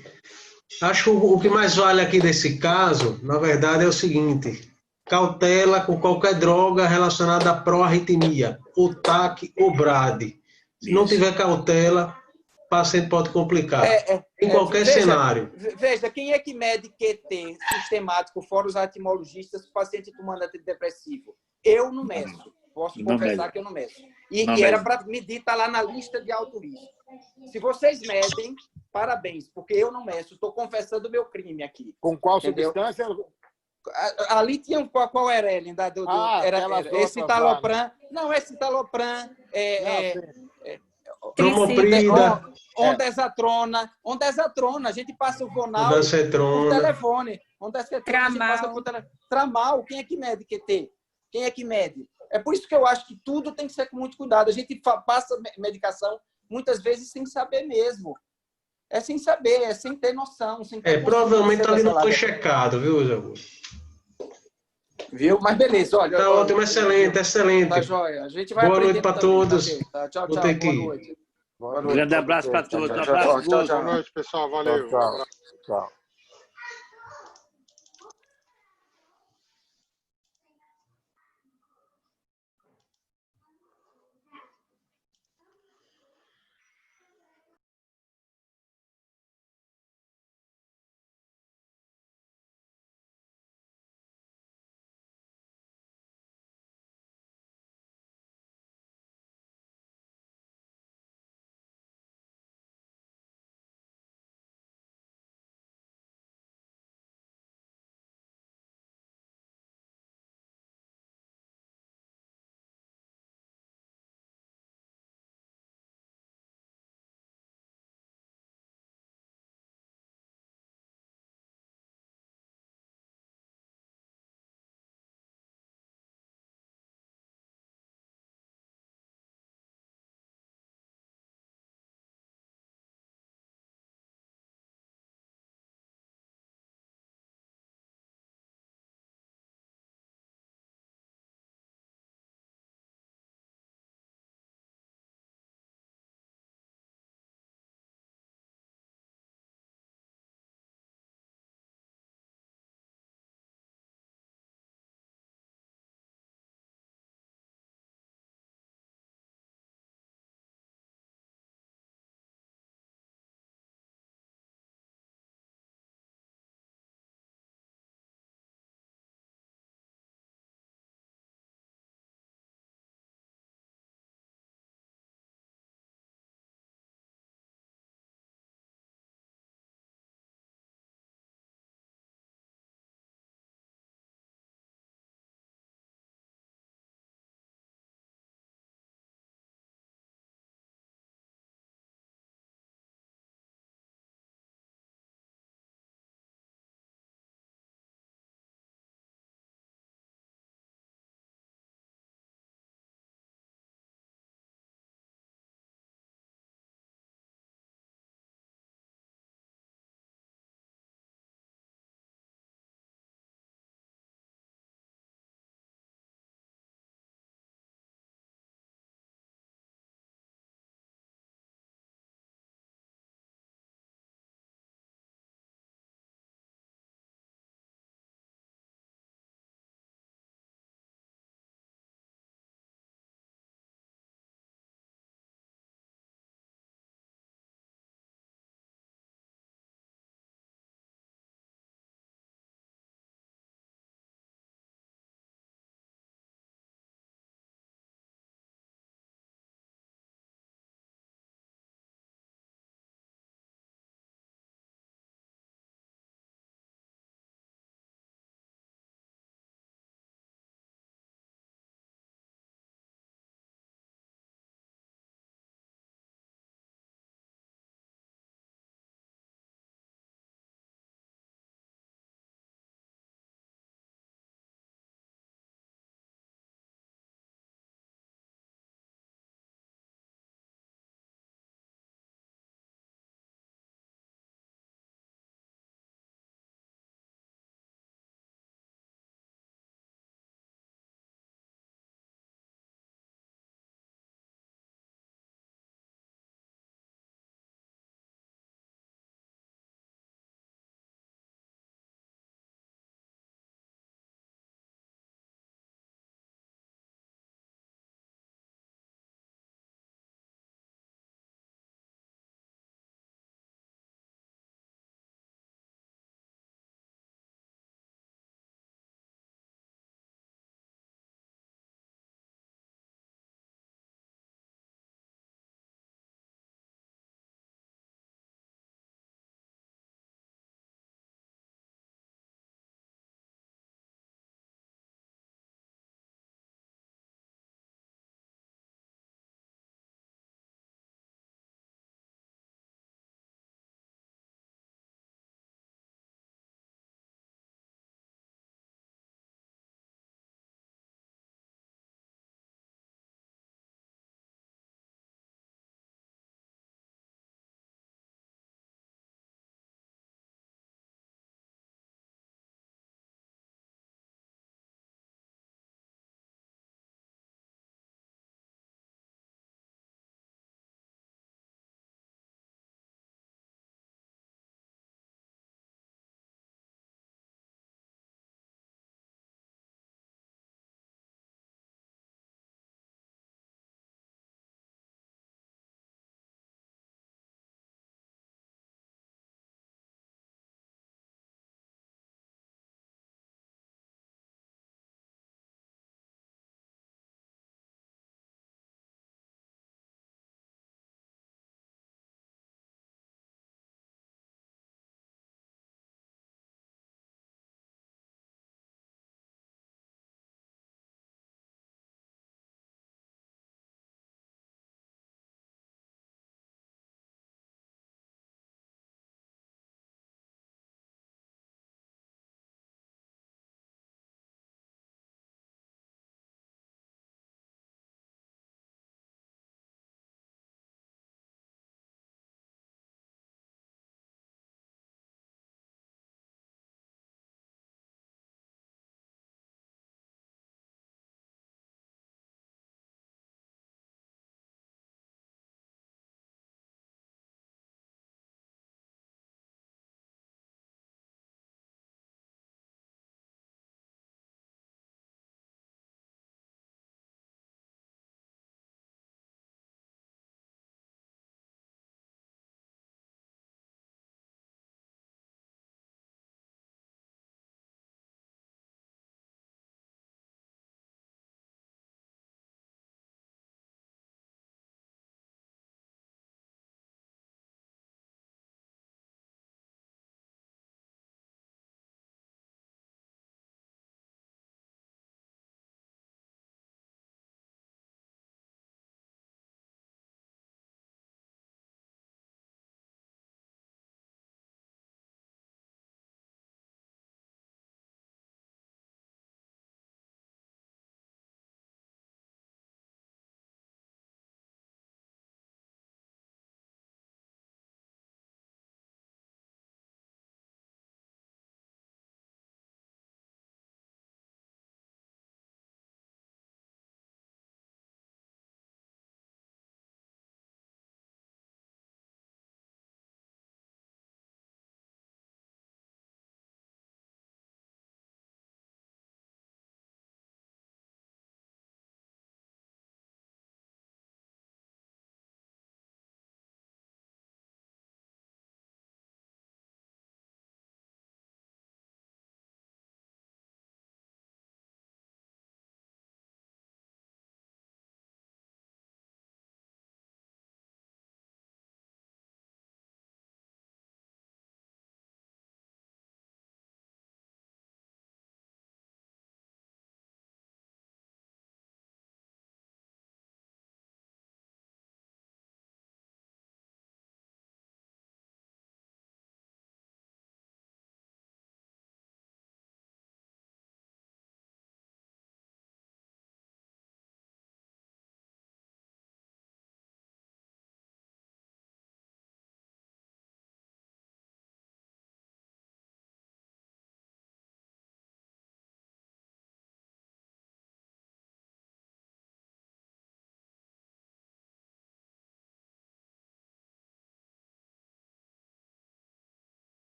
Acho que o que mais vale aqui desse caso, na verdade, é o seguinte: cautela com qualquer droga relacionada à pró-arritmia, ou TAC ou BRAD. Se não tiver cautela, o paciente pode complicar. Em qualquer cenário. Veja, quem é que mede QT sistemático, fora os arritmologistas, o paciente tomando antidepressivo? Eu não meço. Posso confessar que eu não meço. E era para medir, está lá na lista de alto risco. Se vocês medem, parabéns, porque eu não meço. Estou confessando o meu crime aqui. Com qual entendeu? substância? Ali tinha qual era, Ellen? Era escitalopram. Não, é escitalopram. Promoprida. Ondesatrona. A gente passa o Vonal Ondansetrona. por telefone. Ondansetrona, a gente passa por telefone. Tramal, quem é que mede QT? Quem é que mede? É por isso que eu acho que tudo tem que ser com muito cuidado. A gente passa medicação muitas vezes sem saber mesmo. É sem saber, é sem ter noção. Sem ter Provavelmente ali não foi checado. checado, viu, Zé Augusto? Viu? Mas beleza, olha. Tá ótimo, excelente, excelente. Tá joia. A gente vai boa noite para todos. Tá? Tchau, Vou tchau. ter que Boa ir. noite. Boa Um grande abraço para todos. Um abraço. Boa noite, pessoal. Valeu. Tchau.